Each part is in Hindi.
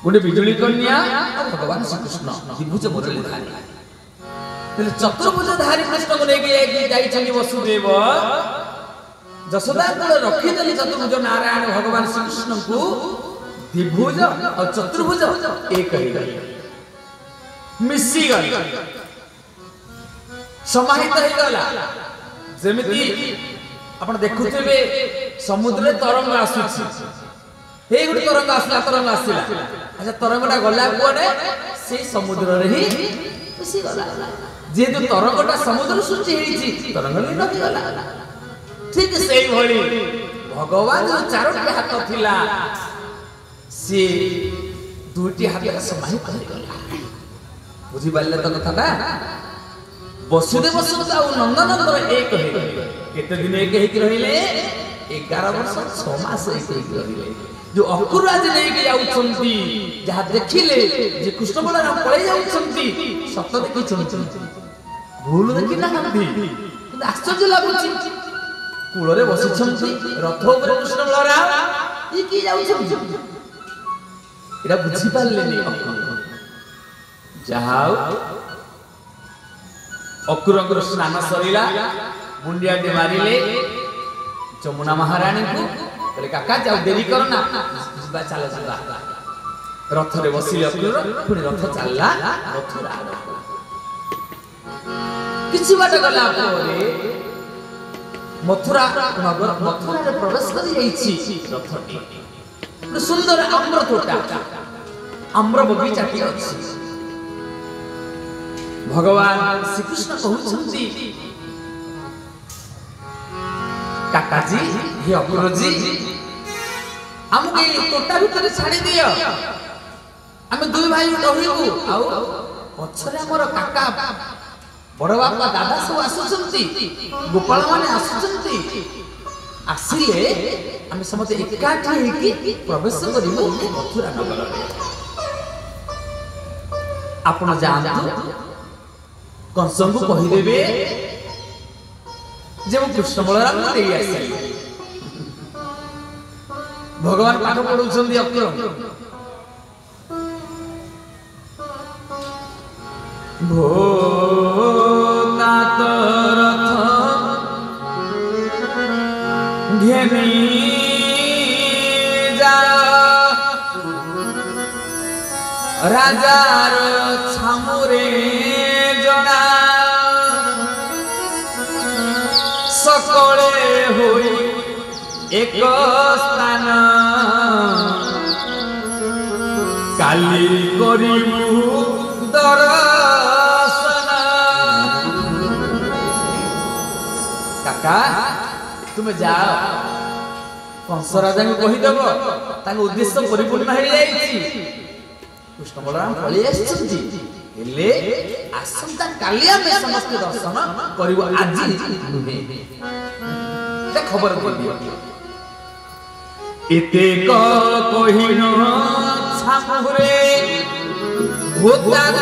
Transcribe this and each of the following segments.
गोटे बिजुली कन्या भगवान श्रीकृष्ण द्विभुज मुरलीधारी चतुर्भुजधारी कृष्ण को लेकिन वसुदेव जशोदा रखीदे चतुर्भुज नारायण भगवान श्रीकृष्ण को द्विभुज और चतुर्भुज एक मिशीगल समाहित होगला जमीती आपण देखुथिबे समुद्र तरंग आसुछि हे गुडी तरंग आसला अच्छा तरंगटा गला कोने से समुद्र रे ही मिसी गला जेतु तरंगटा समुद्र सृष्टि हेछि तरंग नी नदी गला ठीक सेही भली भगवान जो चारोटी हाथ थिला से दुटी हाथ समाहित हो गला बुझी पाले त कथाटा वसुदेव सुत और नंदनंदन एक हो गए केते दिन एक हेक रहिले 11 वर्ष 6 मास एक रहिले जो अकुराज लेके जाउछंती जहा देखिले जे कृष्ण बलराम पळे जाउछंती सत देखि छंती भूल देखि ना हंती किंतु आश्चर्य लागुछि कूल रे बसिछंती रथ ऊपर कृष्ण बलराम ई की जाउछंती एटा बुझी पालेनी जहाउ अकुरंगर स्नान सरीला मुंडिया दे मारिले जमुना महारानी को बोले काका जाओ देरी करो ना जिबा चला जिबा रथ रे बसिले अकुर पुनी रथ चलला मथुरा किछि बाट गला परे मथुरा नगर मथुरा रे प्रवेश करि जाईछि रथटी सुंदर आम्र तोटा आम्र बगीचा टी अछि भगवान श्रीकृष्ण कहउछंती काकाजी हे अकुरजी हमके तोटा भीतर छाड़ी दियो हमें दुई भाई रहिबू आ पछरे हमर काका बड़ बापा दादा सब आसुचंती गोपाल माने आसुचंती आसिले हमें समते एकाठी हेकी प्रवेश करिबू मथुरा नगर रे आपण जानतु कंसन को कहि देबे जे वो कृष्ण बलराम को देई आसी भगवान पाठ पढुछंती अकुर भोतात रथ घेनी जा राजार छामुरे जना सकले होई एक स्थान काली करिबू दर्शन काका तुम जाओ कंस राजा को कहि देबो तांग उद्देश्य परिपूर्ण हो जाईछि कृष्ण बलराम पळि आछिछि हेले आसंता काली हम समस्त दर्शन करिवो आजि नुहे ते खबर कर दियो एते को कहिन छामुरे भूतार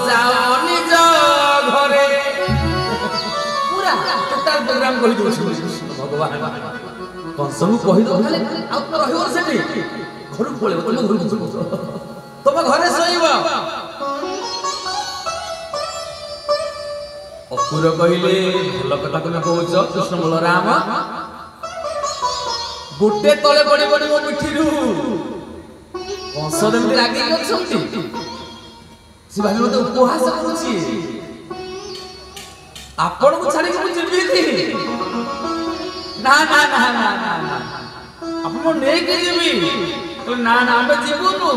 जाओ निज घरे पूरा टोटल प्रोग्राम कहि दो भगवान कंस को कहि दो खाली आ तो रहियो सेठी घर पळे तुम घरे सोइबो अकुर कहले भल कथा तुम कहउछ कृष्ण बलराम गुटे तले बड़ी बड़ी मो मिठिरू कंस देमति लागी अछंती से भाई मते उपहास करूची आपण को छाड़ी के जेबी थी ना ना ना ना ना आपण मो नै के जेबी तो ना ना हम जीवनु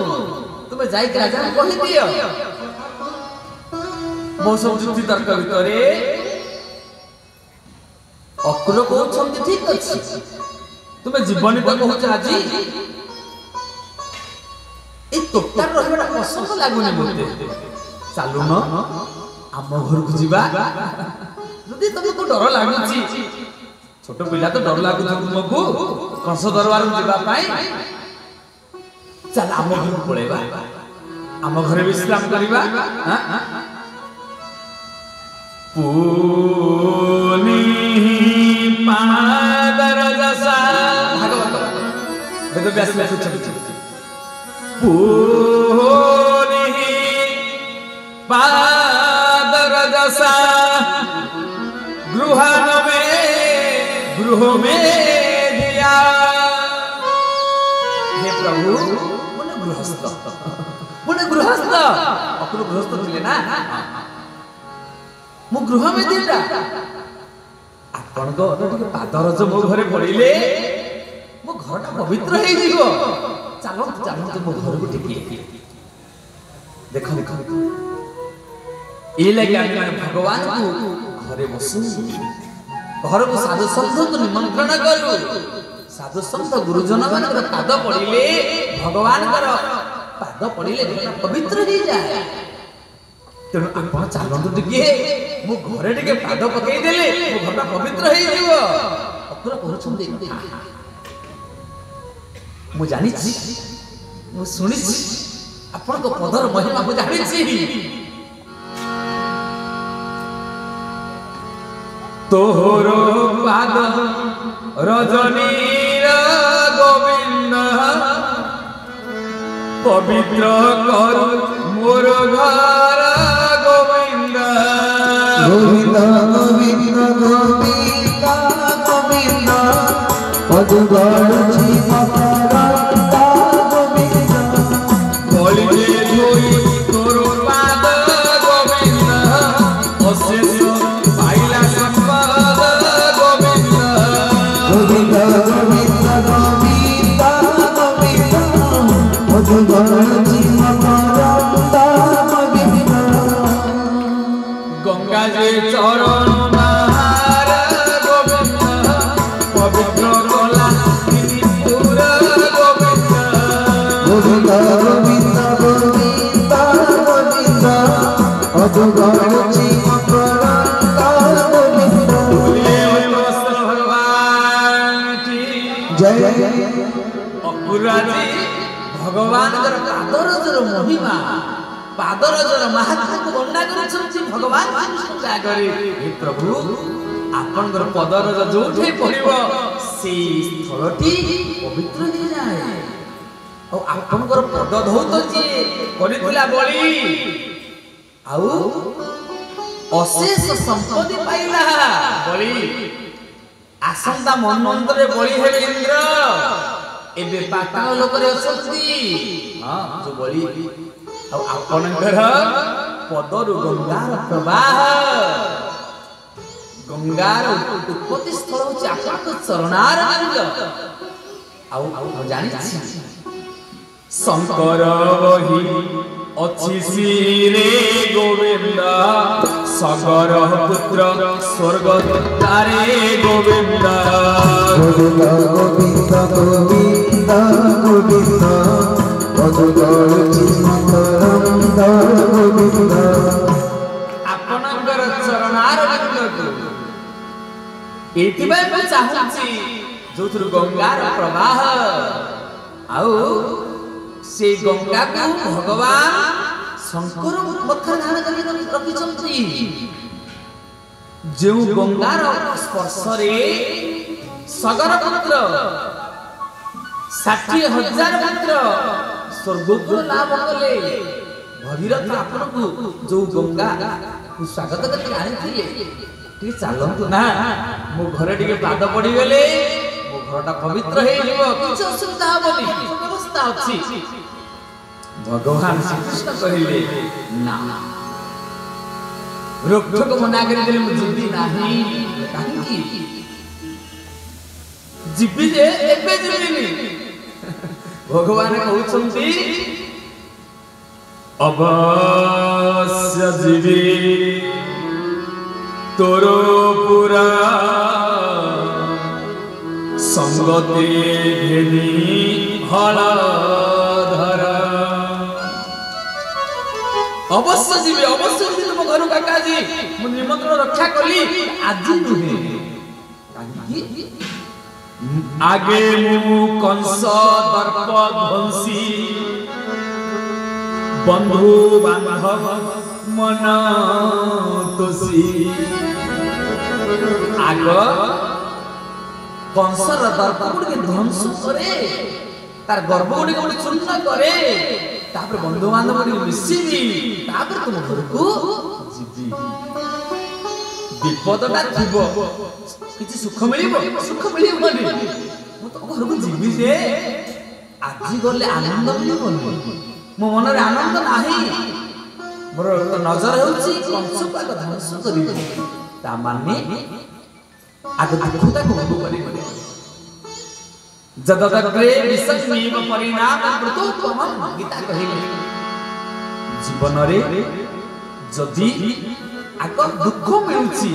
तुम जाई के राजा कहि दियो मो सब जुक्ति तर्क भितरे अकुल कहउछंती ठीक अछि तुम जीवन तो कहउछ आजी ए तोटार रहबा पसंद लागुनी मते चालू न हम घर को जीवा जदी तुमको डर लागुची छोट पिला तो डर लागु तुमको कंस दरबार जीवा पाई चल हम घर पळेबा हम घरे विश्राम करिबा हां पूनी पादर जसा भागवत ବେଦବ୍ୟାସ ଲେଖୁଛନ୍ତି ପୁନି ପାଦରଜସା ଗୃହ ମେ ଦିଆ। हे प्रभु मुने गृहस्थ अपुर गृहस्थ थिले ना मु गृह में दिला आपण को टिके पादरज मो घरे पड़िले मो घरटा पवित्र हे जीवो। चलो मो घर को टिके देखो ए लगे हम भगवान को घरे बसु घर को साधु संत को निमंत्रण करू। साधु संत गुरुजन मान पाद पड़िले भगवान पाद पड़िले पवित्र हो जाए। तेणु आपण चलतु टिके मो घरे टिके पाद पकई देले मो घरटा पवित्र हो जीवो। अपुर कहउछन मु जानि मु सुनि आपण को पदर महिमा मु जानि तोहरो पाद रजनीर गोविंद पवित्र करू मोर घर गोविंद गोविंद गोविंद गोविंद गोविंद पदुगण जीवकरता गोविंद बलिजे जोई तोर पाद गोविंद अशेष पाइला संपद गोविंद गोविंद गोविंद गोविंद गोविंद पदुगण जीवकरता गोविंद गंगा जे चरण महार गोविंद पवित्र कला त्रिपुर गोविंद गोविंद गोविंद गोविंद गोविंद पदुगण जीवकरता गोविंद भगवान की जय अपुराजी भगवान पादरजर महिमा पादरजर महात्मा को वर्णना करछन्ति भगवान कृष्ण आगरे। हे प्रभु आपनकर पदरज जोठे पड़िबो से स्थलटी पवित्र हो जाए। और आपनकर पद धौत जे करितला बळी आउ अशेष संपत्ति पाइला बळी आसंता मनमंत्रे बळी हेबे इंद्र एबे पाताल लोकरे अछंती हां जो बळी आ आपनकर पदरु गंगार प्रवाह गंगार उत्पत्ति स्थल होछि आपनकर चरणार बिंद आ जानि शंकर वही अच्छी सिरे गोविंद सगर पुत्र स्वर्ग तारे गोविंद गोविंद गोविंद गोविंद गोविंद पदुगण जीवकरता गोविंद आपनकर चरणार बिंद एतिबाय मैं चाहूछि जोथुर गंगार प्रवाह आउ से गंगा को भगवान शंकर पत्थर धारण करी रखिछन्ति जो गंगार स्पर्श रे सगर पुत्र 60,000 पुत्र स्वर्ग को लाभ कले। भगीरथ आपन को जो गंगा को स्वागत करके आनिथिले टी चलंतु ना मो घरे टिके पाद पड़ी गेले मो घरटा पवित्र हे जीव किछ असुविधा होबनी व्यवस्था अछि। भगवान श्री कृष्ण कहिले ना रोकठोक मना कर देले मु जिबी नाही काहे की जिबी जे एबे जिबिनी भगवान कहउछन्ति अवश्य जिबी तोरो पुरा संगति घेनी हलधरा अवश्य जीवे तुम घर काकाजी मु निमंत्रण रक्षा कली आज नुहे आगे मु कंस दर्प ध्वंसी बंधु बांधव मन तोसी आग कंसर दर्प गुड के ध्वंस करे तार गर्भ गुड़ी को चूर्ण करे तापर बंधु बांधव मिसिबी तापर तुम घर को जीवी विपदटा थिबो किछि सुख मिलिबोनी मु तो घर को जीवी जे आज गले आनंद मिलिबोनी मो मन रे आनंद नाही मोर नजर होछि कंस पाक ध्वंस करी ता माने आग दुखता को भोग करी जददग्रे विसंजीव परिणाम मृतोत्तमं गीता कहिले जीवन रे जदि आग दुख मिलुछि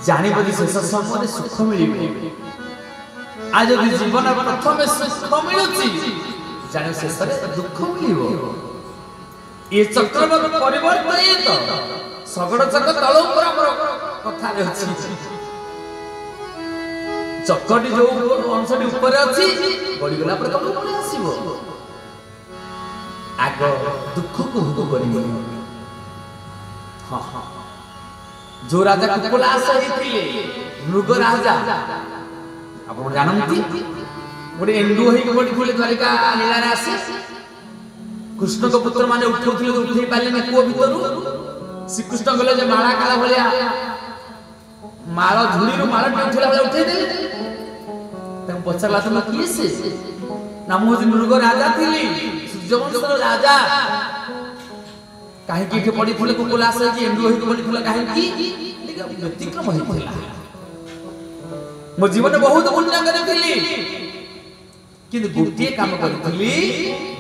जानि बदि शेष समय सुख मिलिबे आज जदि जीवन प्रथम सुख मिलुछि जानि शेष रे दुख मिलिबो ये चक्रवात परिवर्तन ये तो सगड़ चक तळ ऊपर हमर कथा रे अछि चक्कटी जो अंशटी ऊपर अछि गड़ी गला पर तळ ऊपर आसीबो आग दुख को भोग करिबो हां हां जो राजा कुकुलास होइथिले मृग राजा आपण जानंती गोटे एंडु होई गोटे खोले द्वारिका लीला रे आसे कृष्ण को पुत्र माने उठौथिले उठै पाले ने को भितरु श्री कृष्ण गले जे माळा काला भलिया माळ धुली रो माळ उठैला भले उठै देले तम पछरला तुम किए से नाम हो मृग राजा थिली सूर्यवंशर राजा काहे की पड़ी फुले कुकुलास कि एंडु होई पड़ी फुले काहे की व्यतिक्रम होइथिला मो जीवन बहुत पुण्य करथिली किंतु गोटे काम करथिली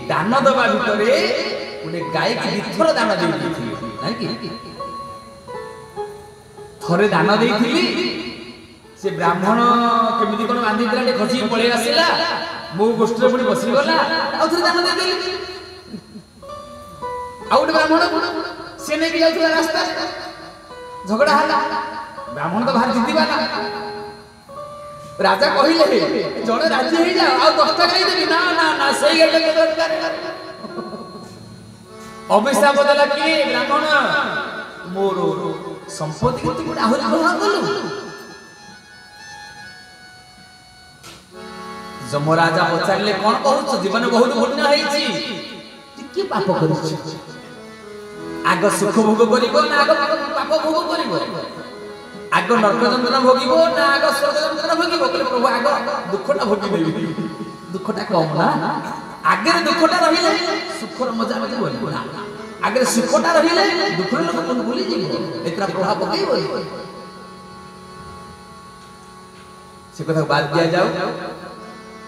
दान दबा भितरे गोटे गाय की दिथर दान देइथिली नाही कि थरे दान देइथिली से ब्राह्मण केमिति कोन बांधी दिला खसी पळे आसिला मो गोष्ठरे पुनी बसी गला आ थरे दान दे देली आ गोटे ब्राह्मण से नै कि जाउथला रास्ता झगड़ा हला ब्राह्मण तो बाहर जितिबा ना राजा कहिले जणे राजी हे जा आ 10टा कहि देबी ना ना ना सही गेले के दरकार अभिशाप देला कि ब्राह्मण मोर संपत्ति के तू आहुरी ग्रहण कलु जमराजा पचारले कोन कहउछ जीवन बहुत पुण्य हेछि टिके पाप करिछ आग सुख भोग करिवो ना आग पाप भोग करिवो आग नरक यंत्रणा भोगिबो ना आग स्वर्ग यंत्रणा भोगिबो कहले प्रभु आग दुखटा भोगी देबी दुखटा कम ना आगे दुखटा रहिले सुखर मजा मजा बोल ना आगे सुखटा रहिले दुखर लोक मन भूली जेबो एतरा प्रभाव पकेइबो से कथा बात दिया जाओ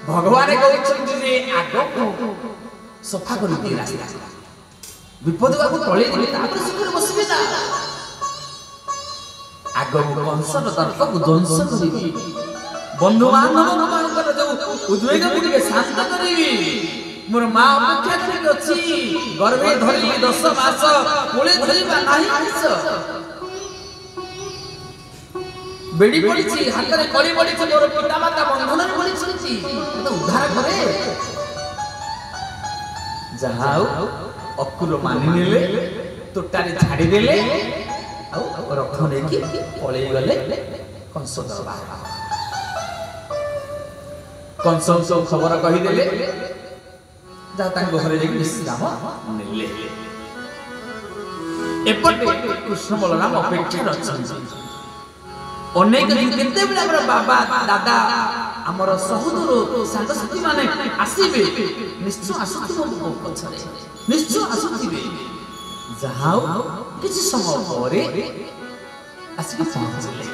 भगवान कहउछन जे आग सफा करि दे रास्ता विपद बाबू तळे दिले तापर सुखरे बसिबे ना आग कंसर तर्क को ध्वंस करिबी बंधु बांधव मानकर जो उद्वेग गुडी शांत करिबी मोर मां अपेक्षा करि अछि गर्भे धरि 10 मास कोले धरिबा नाही आइछ बेडी पड़िछि हाथ रे कଳି पड़िछि मोर पिता माता बंधन रे पड़िछि तो उद्धार करे जाहाउ अकुल मानि नेले तोटारे छाडी देले आ रख नै कि पळै गले कंस दरबार कंस सब खबर कहि देले जा तांग घरे जे विश्राम नेले एपटे कृष्ण बलराम अपेक्षा रछन अनेक दिन केते बेला हमर बाबा दादा हमर सहोदर संग साथी माने आसीबे निश्चय आसुथिबो पछरे निश्चय आसुथिबे जाहाउ किछि समय परे आसी पहुंचले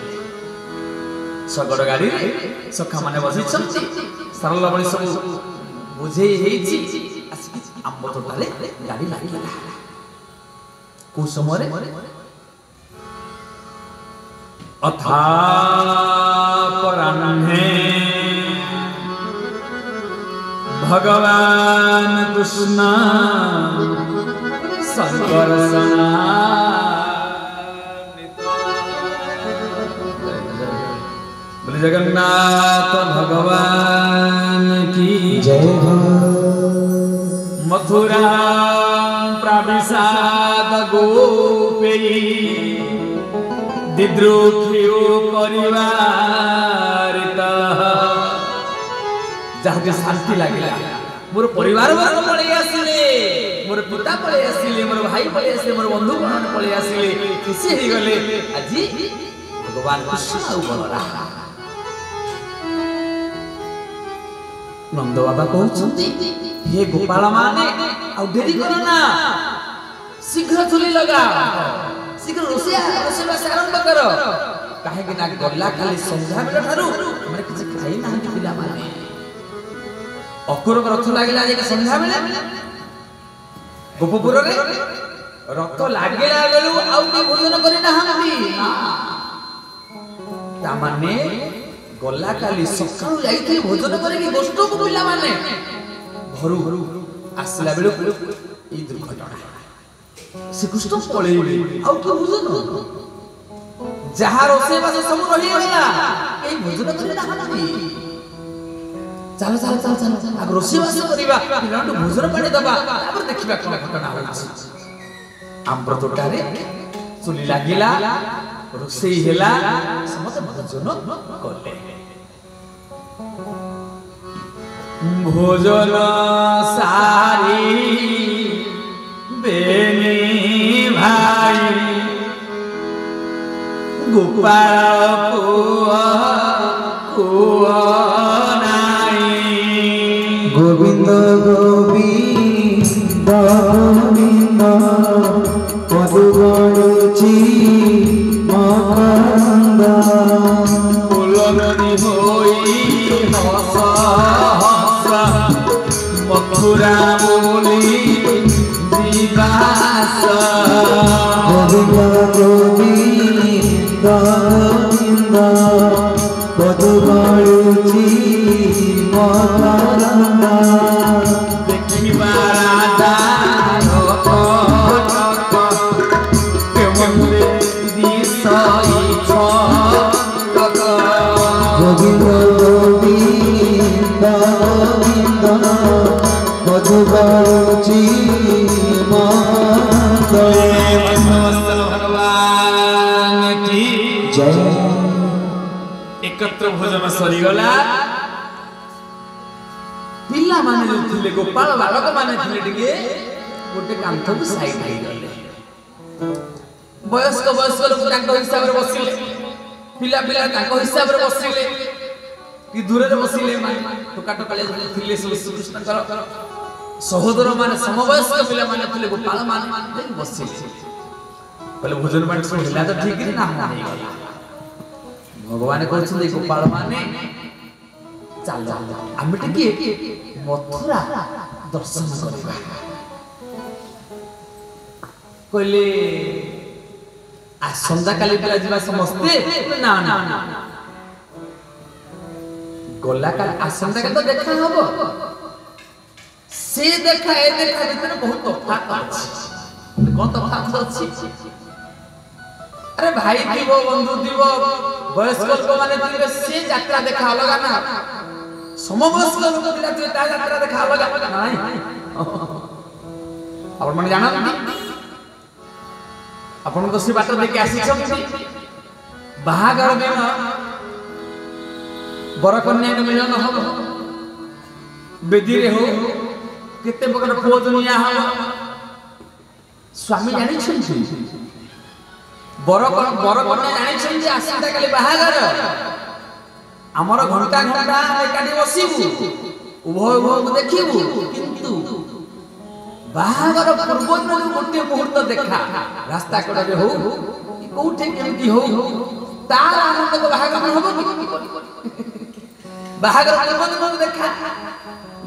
सगड़ गाड़ी रे सखा माने बसी छथि सरल बणी सब बुझे हेछि आसी आंब तोटाले गाड़ी लागिला को समय रे अथापराह्ने भगवान कृष्ण संकर्षणा बोले जगन्नाथ भगवान की जय हो। मथुरा प्रविशाद गोपी दिद्रुक्षियो परिवारिता जहाँ शांति लगे मोर परिवार वर्ग पलि आसिले मोर पिता पलि आसिले मोर भाई पलि आसिले मोर बंधु पलि आसिले खुशी हो गले आज भगवान कृष्ण और बलराम नंद बाबा कहते हे गोपाल माने आ देरी करो ना शीघ्र चुली लगा शीघ्र रोषेबास आरंभ कर कहीं ना गला खाली संध्या बेला ठारू हमरे किछ खाई ना पिला माने अकुर रथ लागला जे संध्या बेला गोपपुर रे रथ लागला बेलु आउ के भोजन करि ना हंती ता माने गला खाली सकाळु जाईथि भोजन करि के गोष्ठ को पिला माने घरु आसला बेलु ई दुर्घटना श्रीकृष्ण पळेइले आउ के भोजन जहाँ रोषेबास सब रही गला ए भोजन करि ना हंती चल चल चल चल अब रोषेबास करिबा पिलांटु भोजन पानी दबा तापर देखिबा कोन घटना होछि आम्र तोटारे चुली लागिला रोषेई हेला समस्त भोजन करले भोजन सारी बेनी भाई गोपाल कुआ गोविंद गोविंद गोविंद मधुगणची मकरंद फुलनी होई हस हस मथुरा मुनि दिवास गोविंद गोविंद गोविंद मधुगणची मकरंद देखिबा राजा केमले दिसई छक गोविंद गोविंद गोविंद मधुगणची भगवान की जय एकत्र भोजन सरीगला पिला माने जो थिले गोपाल बालक माने थिले टिके गोटे कांथ को साइड हे गले वयस्क लोक तांको हिसाब रे बसिले पिला पिला तांको हिसाब रे बसिले कि दूर रे बसिले माने टोका टोकाले थिले श्रीकृष्ण कर सहोदर माने समवयस्क पिला माने थिले गोपाल माने बसिले पहले भोजन पानी सब हिला तो ठीक ना हो गला भगवान कहते गोपाल माने चल आम टे मथुरा दर्शन करवा कहले आसंता काली पिला जीवा समस्ते ना ना गला काल आसंता काल तो देखा हबो से देखा ए देखा भीतर बहुत तफात अछि कोन तफात अछि अरे भाई दिवो बंधु दिवो वयस्क लोक माने दिवे से यात्रा देखा अलगा ना समवयस्क लोक दिला जे ता यात्रा देखा अलगा नाही आपण माने जानନ୍ତି आपण तो से बात देखे आसी छथि बाहागर दिन बर कन्या के मिलन हो बेदी रे हो केते प्रकार पूजनिया हो स्वामी जानि छथि बर कन्या जानि छथि आसीता काली बाहागर हमर घंटा घंटा एकाठी बसिबु उभय उभय को देखिबु किंतु बाहागर पूर्व दिन गोटे मुहूर्त देखा रास्ता कड़े रे हो कोठे केमती हो तार आनंद को बाहागर होबो बाहागर पूर्व दिन देखा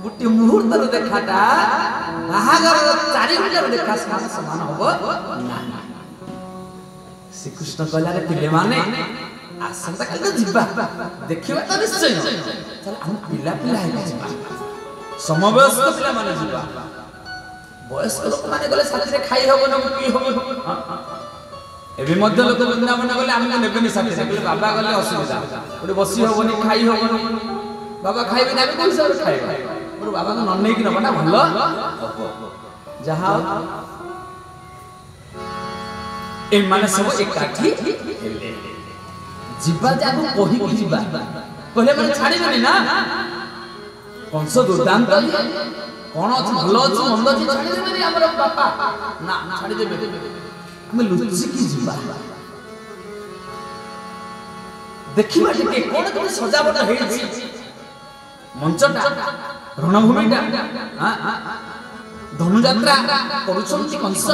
गोटे मुहूर्त रो देखाटा बाहागर 4 घंटा देखा समान होबो ना श्रीकृष्ण कहला रे पिले माने आसंता काल तो जिबा देखिबा तो निश्चय चल हम पिला पिला हे जिबा समवयस्क पिला माने जिबा वयस्क लोक माने गले साथी रे खाई होबो न पी होबो एबे मध्य लोक वृंदावन गले हमने नेबेनी साथी रे बाबा गले असुविधा ओडे बसी होबोनी खाई होबोनी बाबा खाइबे ना कोन सब खाइबा मोर बाबा को न नै कि नबना भलो जहा ए माने सब एकाठी हेले जिबा जाको कहि कि जिबा कहले माने छाड़ीबेनी ना कंस दुर्दांत कौन अच्छे भल अच्छे मंद अच्छे छाड़देवे आम बापा ना छाड़देवे आम लुचिकी जीवा देखिबा टिके कोन कोन सजावट हेछि मंचटा रणभूमिटा धनुयात्रा करूछंती कंस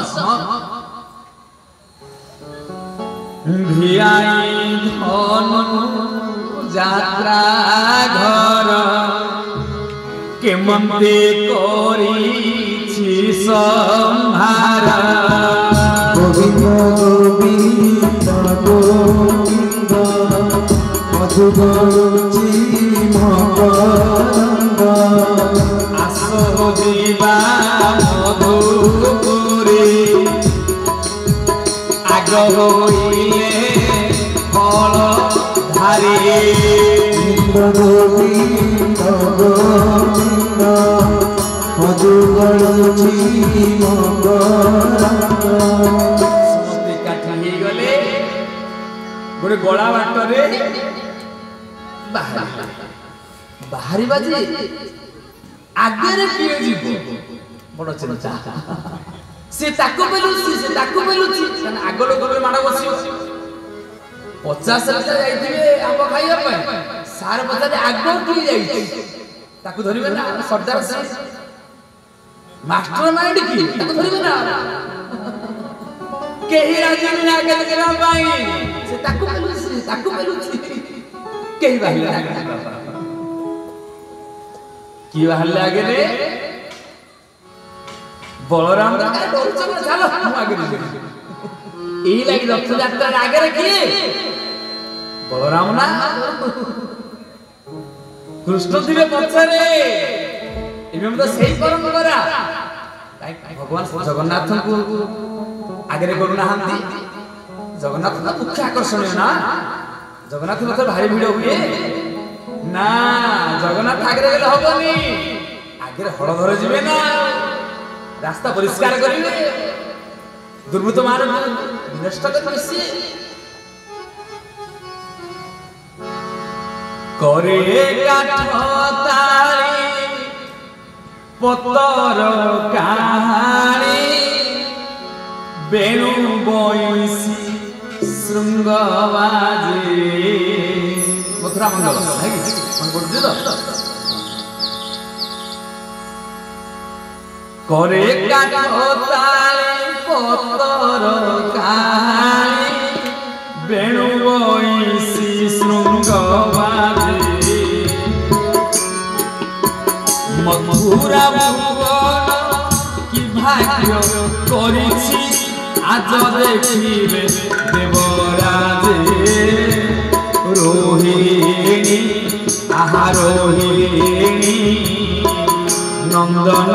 भियाई धनु यात्रा घर केमते करिछि संहार गोविंद गोविंद गोविंद मधुगरुचि मकरंद आसो जीवा मधुपुरी आग होइले फल धारी गोविंद गोविंद मधुगरुचि मकरंद समस्ते काठी हे गले गोटे गला बाटरे बाहरी बाजे आगे किए जीव बड़ चिंता से ताको पेलुची से ताको पेलुची कान आग लोक माड़ बसियो 50 जाइथिबे आंब खाइया पे सार बजारे आग किए जाइछि ताको धरिबे ना सरदार से मास्टर माइंड की ताको धरिबे ना केही राजी ना आगे लगा पाई से ताको पेलुची केही बाहिला की बाहर आगे रे बलराम चलो आगे यही लगी रथ यात्रा आगे किए बलराम ना कृष्ण थे पछरे से परंपरा भगवान जगन्नाथ को आगे करूना जगन्नाथ तो मुख्य आकर्षण ना जगन्नाथ मतलब भारी भिड़ हुए ना जगन्नाथ आगे गले हबनी आगे हलधर जीवे ना रास्ता परिष्कार करेंगे दुर्बृत्त मान विनष्ट करेंगे करे काठ तारी पतर कहानी बेणु बंसी श्रृंग बाजे मथुरा मंडल है कि मन पड़ुछ तो करे काठ तारी पतर कहानी बेणु बंसी श्रृंग बाजे मथुरा भुवन कि भाग्य करिछि आज देखिबे देवराजे रोहिणी आहा रोहिणी नंदन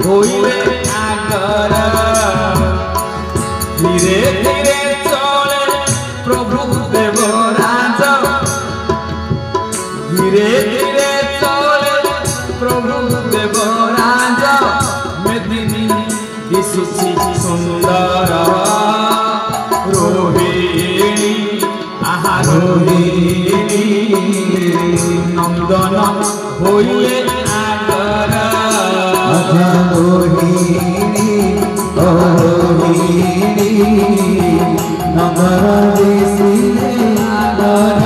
होइले आगर धीरे धीरे चले प्रभु देवराज धीरे धीरे चले प्रभु देवराज मेदिनी दिशुछि सुंदर रोहिणी आहा रोहिणी नंदन होइले आगर आजा रोहिणी ओ रोहिणी नगर दिसिले आगर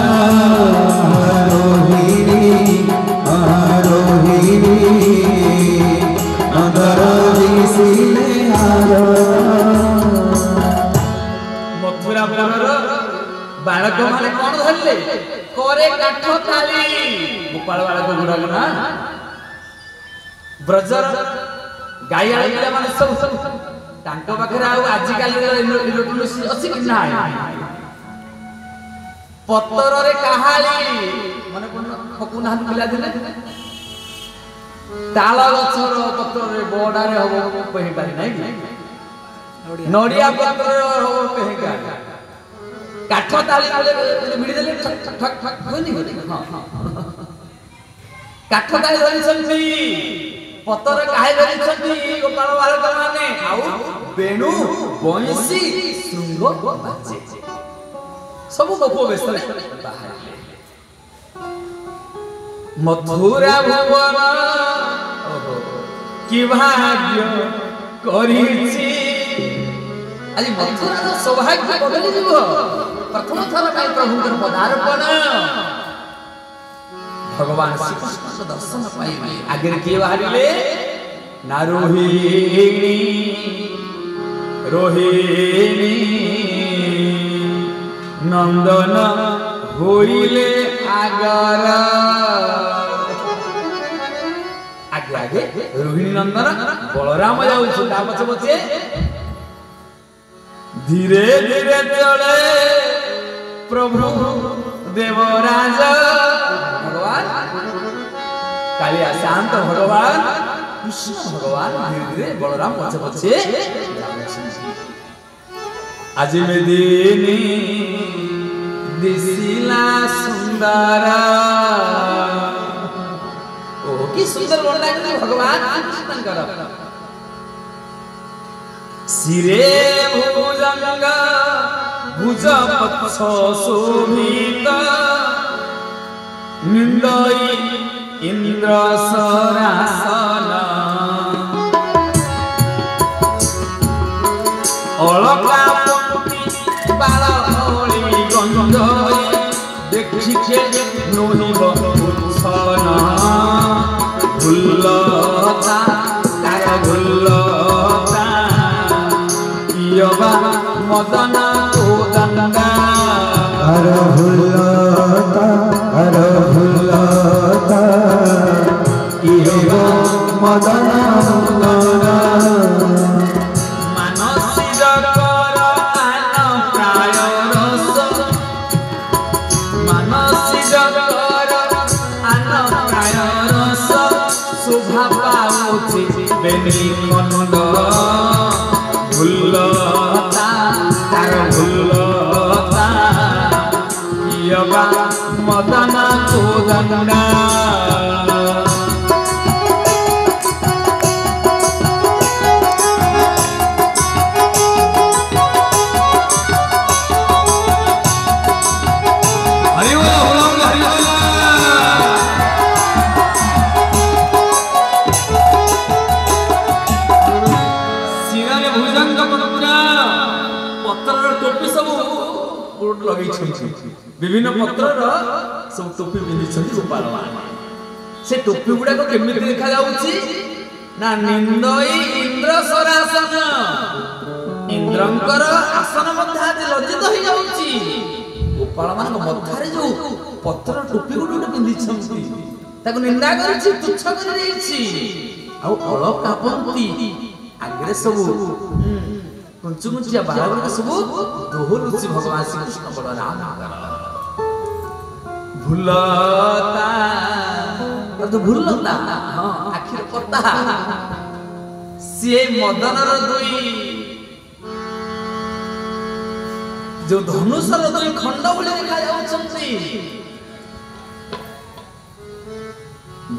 रोहिणी नगर दिसिले मथुरापुर बालक माने कौन धरले करे काठ थाली गोपाल बालक गुड़ाक ना ब्रजर गाई आइला माने सब तांको पाखरे आ आजि काली इलेक्ट्रोनिक्स अछि कि नाही पत्तर रे कहाली माने कोन फकु ना पिला दिले ताल गछर पत्तर रे बडा रे हो कहि पारि नाही नडिया पत्तर रे हो कहि का काठ ताली मिडी देले ठक ठक ठक होनी हां काठ ताली धरि छथि पत्तर काहे धरि छथि गोपाल बालक माने आउ बेणु बंसी शृंग बाजे सब गोपो बेसले बाहर मथुरा भुवन कि भाग्य करिछि आज मथुरार सौभाग्य बदली जीव प्रथम थर पाई प्रभुଙ୍କର पदार्पण भगवान श्रीकृष्ण दर्शन पाइबे आगे किए बाहरिले ना रोहिणी रोहिणी नंदन होइले आगर आगे आगे रोहिणी नंदन बलराम जाउछु ता पछे पछे धीरे धीरे चले प्रभु देवराज भगवान कालिया शांत भगवान कृष्ण भगवान धीरे धीरे बलराम पछे पछे आज में दिनी दिसिला सुंदर ओ की सुंदर वर्णना करे भगवान कृष्णकर सिरे भुजंग भुज पक्ष शोभित निंदई इंद्र सरासन अलका पंक्ति बाल होली गंधई देखिखे नोहिब उच्छन भुल्लता तार भुल्लता यवा मदन कोदंगा हर भुल्लता इहो मदन मुदना मानसिर कर आन प्राय रस मानसिर कर आन प्राय रस शोभा पाउछि बेनी खंड भुल्लता तार भुल्लता यवा मदन कोदंडा विभिन्न पत्रर सब टोपी पिंधिछन्ति गोपाल से टोपी गुडा को केमिति देखा जाउछि ना निंदई इंद्र सरासन इंद्रंकर आसन मध्ये आज लज्जित होई जाउछि गोपाल मान मथारे जो पत्र टोपी गुडा पिंधिछन्ति ताको निंदा करछि तुच्छ कर देछि आ अलका पंक्ति आगे सब कुंचुमुचिया बाळा सब दोहरुछि भगवान श्री कृष्ण बलराम भुलता तो भुलता हां आखिर पता से मदनर दुई जो धनुषर दुई खंड बोले देखा जाउछन्ति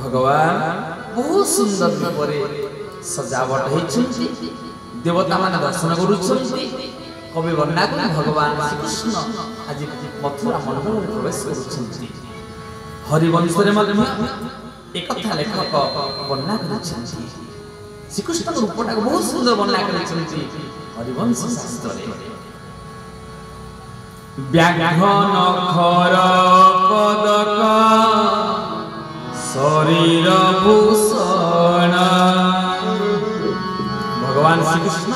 भगवान बहुत सुंदर रूपरे सजावट होइछन्ति देवता मान दर्शन करुछन्ति कवि वर्णना कर भगवान श्री कृष्ण आज मथुरा मंडल में प्रवेश करुछन्ति हरिवंश रे मध्ये एक कथा लेखक वर्णना करुछन्ति श्री कृष्ण रूपटा बहुत सुंदर वर्णना करुछन्ति हरिवंश शास्त्र रे व्याघ्र नखर पदक शरीर भूषण भगवान श्री कृष्ण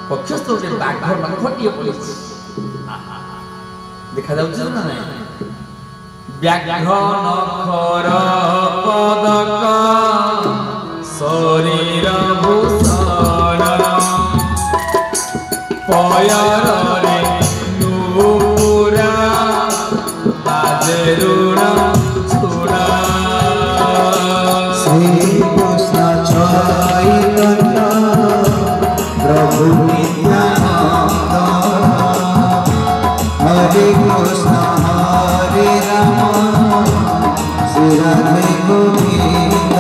पक्षस्थ गोटे बाघ नखटिए पड़िछि देखा जाउछि ना नहीं व्याघ्र नखर पदक शरीर भूषण पयर रे नुपुरा बाजे ऋण छुड़ा श्री कृष्ण चैतन्य प्रभु नित्यानंद हरे कृष्ण हरे राम श्री राधे गोविंद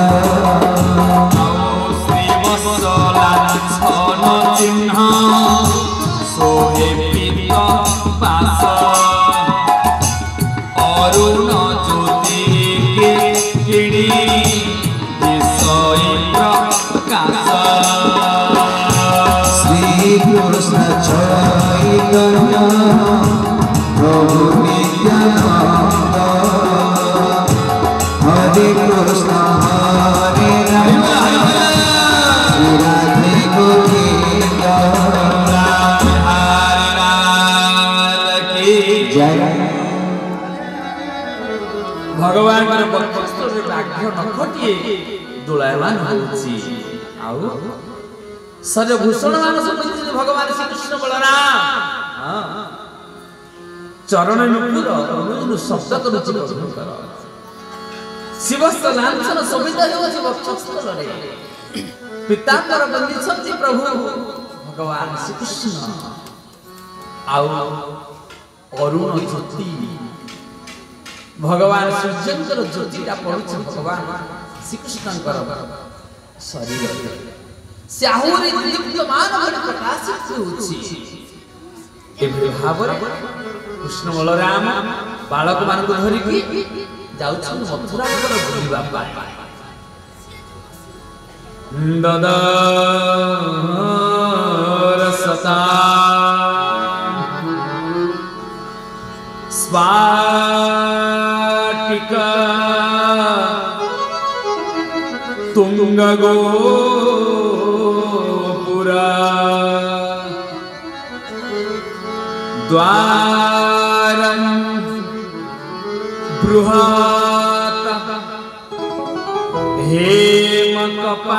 श्री वत्सला छन चिन्ह सोहे पीत पास अरुण ज्योति के किड़ी विषय चैतन्य प्रभु नित्यानंद हरे कृष्ण हरे राम श्री राधे गोविंद जय भगवान व्याघ्र नखटिए दोलायमान होउछि आउ सर्वभूषण मान सब भगवान श्री कृष्ण बलराम चरण नुपुर अनुनु शब्द करुछि प्रभुकर शिवस्त लांछन समित होछि वक्षस्थल रे पीताम्बर बंदिछन्ति प्रभु भगवान श्री कृष्ण आउ अरुण ज्योति भगवान सूर्यंकर ज्योतिटा पड़ुछि भगवान श्री कृष्णंकर शरीर से आहुरी दीप्तमान भଳି प्रकाशित होउछि एभଳି भाବରେ कृष्ण बलराम बालक ମାନଙ୍କୁ ଧରିକି ଯାଉଛନ୍ତି ମଥୁରା ନଗର ବୁଲିବା ପାଇଁ ଦଦରସତା स्फाटिका तुंगगोपुरा द्वारं बृहत् हेमकपाट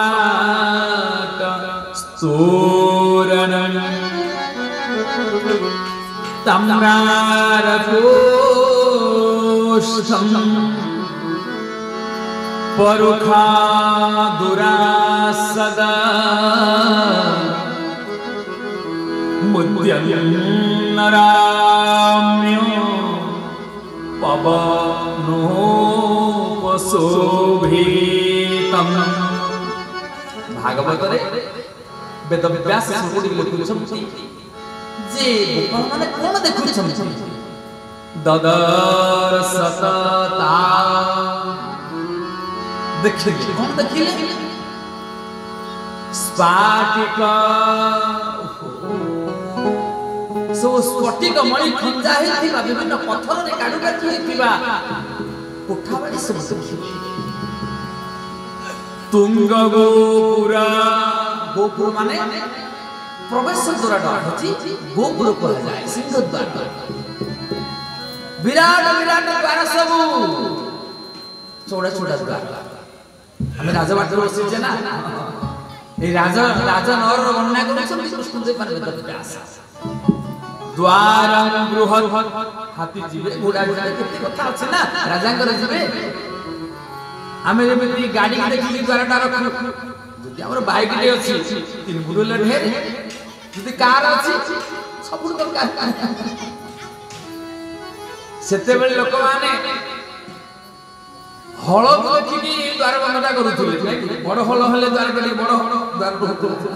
स्तोरणं तम्रारकोष्ठं परुखादुरासदा मुद्यन्नराम्यो पवनोपशोभितं भागवत रे वेद व्यास सुकुटी लिखुछन्ति जे गोपाल माने कोन देखुछन्ति ददरसतता देखिले कोन देखिले स्फाटिका सो स्फटिक मणि खंजा हेतिबा विभिन्न पत्थर रे काडुकाटी हेतिबा कोठाबाड़ी सब देखिले तुंग गोपुरा गोपुर माने प्रवेश द्वार अछि गोपुर को जाय सिंह द्वार विराट विराट द्वार सब छोटा छोटा द्वार हमें राजवाट बसिछे ना ए राजा राजा नगर वर्णना करूछन कृष्णदेव पार्वती व्यास द्वार बृहत् हाथी जीवे घोड़ा घोड़ा केते कथा अछि ना राजांकर जीवे हमें जेमिति गाड़ी के देखि द्वारटा रखु जदि हमर बाइक टे अछि तीन गुरुल ढेर जदि कार अछि सब दरकार सेते बेले लोक माने हल देखि द्वार बंधटा करूथिले बड़ हल हेले द्वार के बड़ द्वार होतुले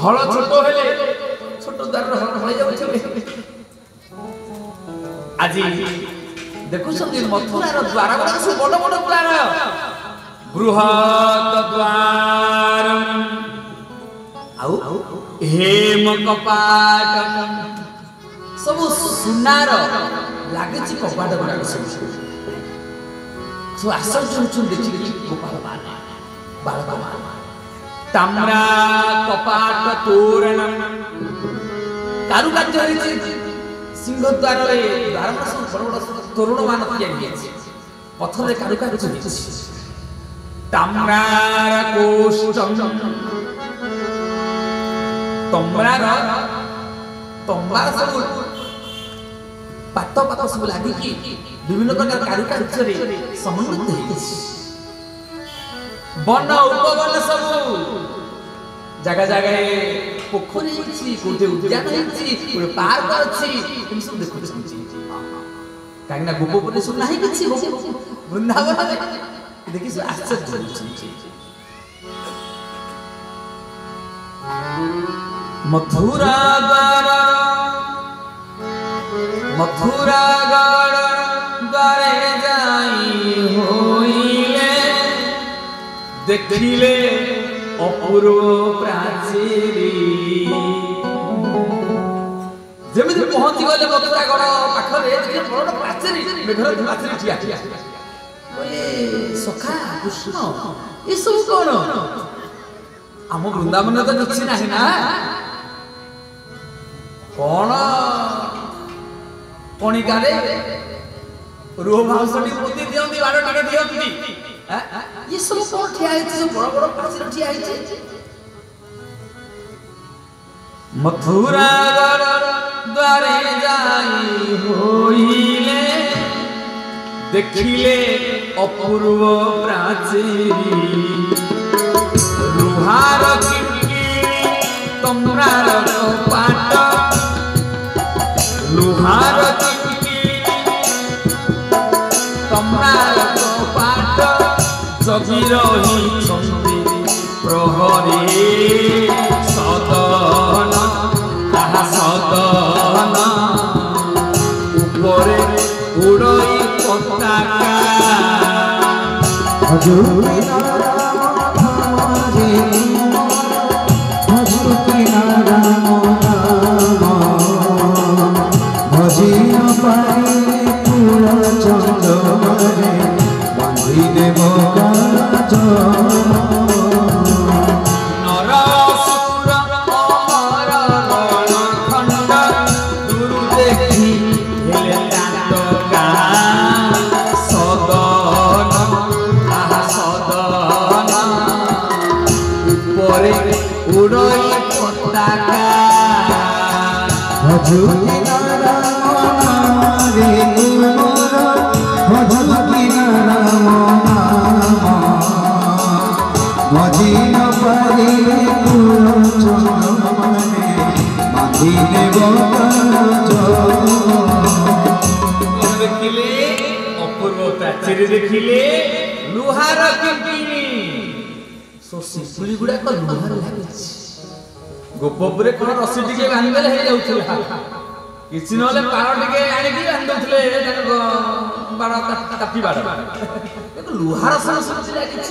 हल छोट हेले छोट द्वार हल होई जाउछले আজি देखु सब मथुरा रो द्वार बड़ सब बड़ बड़ द्वार बृहत् द्वार आउ हेम कपाट सब सुनार लागिछि कपाट गुडा सब आश्चर्य होछन देखि गोपाल बालक ताम्रा कपाट तोरण कारुकार्य होइछि सिंह द्वार रे द्वार सब बड़ बड़ तोरण मान तियारि अछि पत्थर रे कारुकार्य होइछि ताम्रार कोष्ठम तम्रार तम्बार सब पात पात सब लागि कि विभिन्न प्रकार कारुकार्य रे समन्वित होइछि वन उपवन सब जगह जगह पोखरी अछि कोते उद्यान अछि कोते पार्क अछि इन सब देखु काहे ना गोपपुर सब नाही किछि वृंदावन देखि आश्चर्य होछि मथुरा गढ़ द्वारे जाई होइले देखिले अपूर्व प्राचीरी ଯେମିତି ପହଞ୍ଚି ଗଲେ ମଥୁରାଗଡ଼ ପାଖରେ ଦେଖିଲେ ବଡ଼ ପାଚେରୀ ମେଘର ପାଚେରୀ ଠିଆ ବୋଲେ ସଖା କୃଷ୍ଣ ଏସବୁ କଣ ଆମ ବୃନ୍ଦାବନରେ ତ କିଛି ନାହିଁ ନା କଣ କଣିକାରେ ରୁହ ମାଉସଟି ପୋତି ଦିଅନ୍ତି ବାଡ଼ ଟିକେ ଦିଅନ୍ତି ଏସବୁ କଣ ଠିଆ ହେଇଛି ସବୁ ବଡ଼ ବଡ଼ ପାଚେରୀ ଠିଆ ହେଇଛି मथुरा द्वारे जाई होइले देखिले अपूर्व प्राचीरी लुहार किंकिणी तम्रार पाट लुहार किंकिणी तम्रार पाट जगी रही छंदी प्रहरी सदन सदन उपरे उड़ई पताका देखिले लुहार किंकिणी सो सिपुली गुडा को लुहार लागिछ गोपपुरे कोन रसी टिके बांधले हे जाउथला किछि नले पार टिके आनि कि बांधुथले बाड़ काटी बाड़ देखो लुहार संस्कृति लागिछ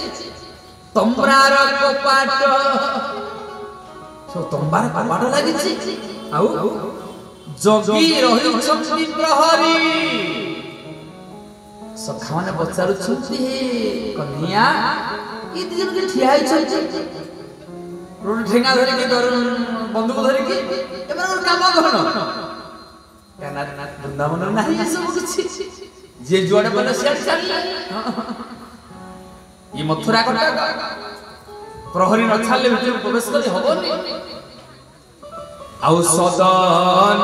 तम्रार कपाट सो तम्बार कपाट लागिछ आउ जगी रही छंदी प्रहरी सखा माने पचारु छुंती कन्या ई दिन के ठिया है छथि रोड ठेंगा धरि के बंदूक धरि के एमन काम कहन केना वृंदावन नाही सब किछि जे जुआडे बने से चल ई मथुरा कोटा प्रहरी न छाले भीतर प्रवेश करी हबोनी आउ सदन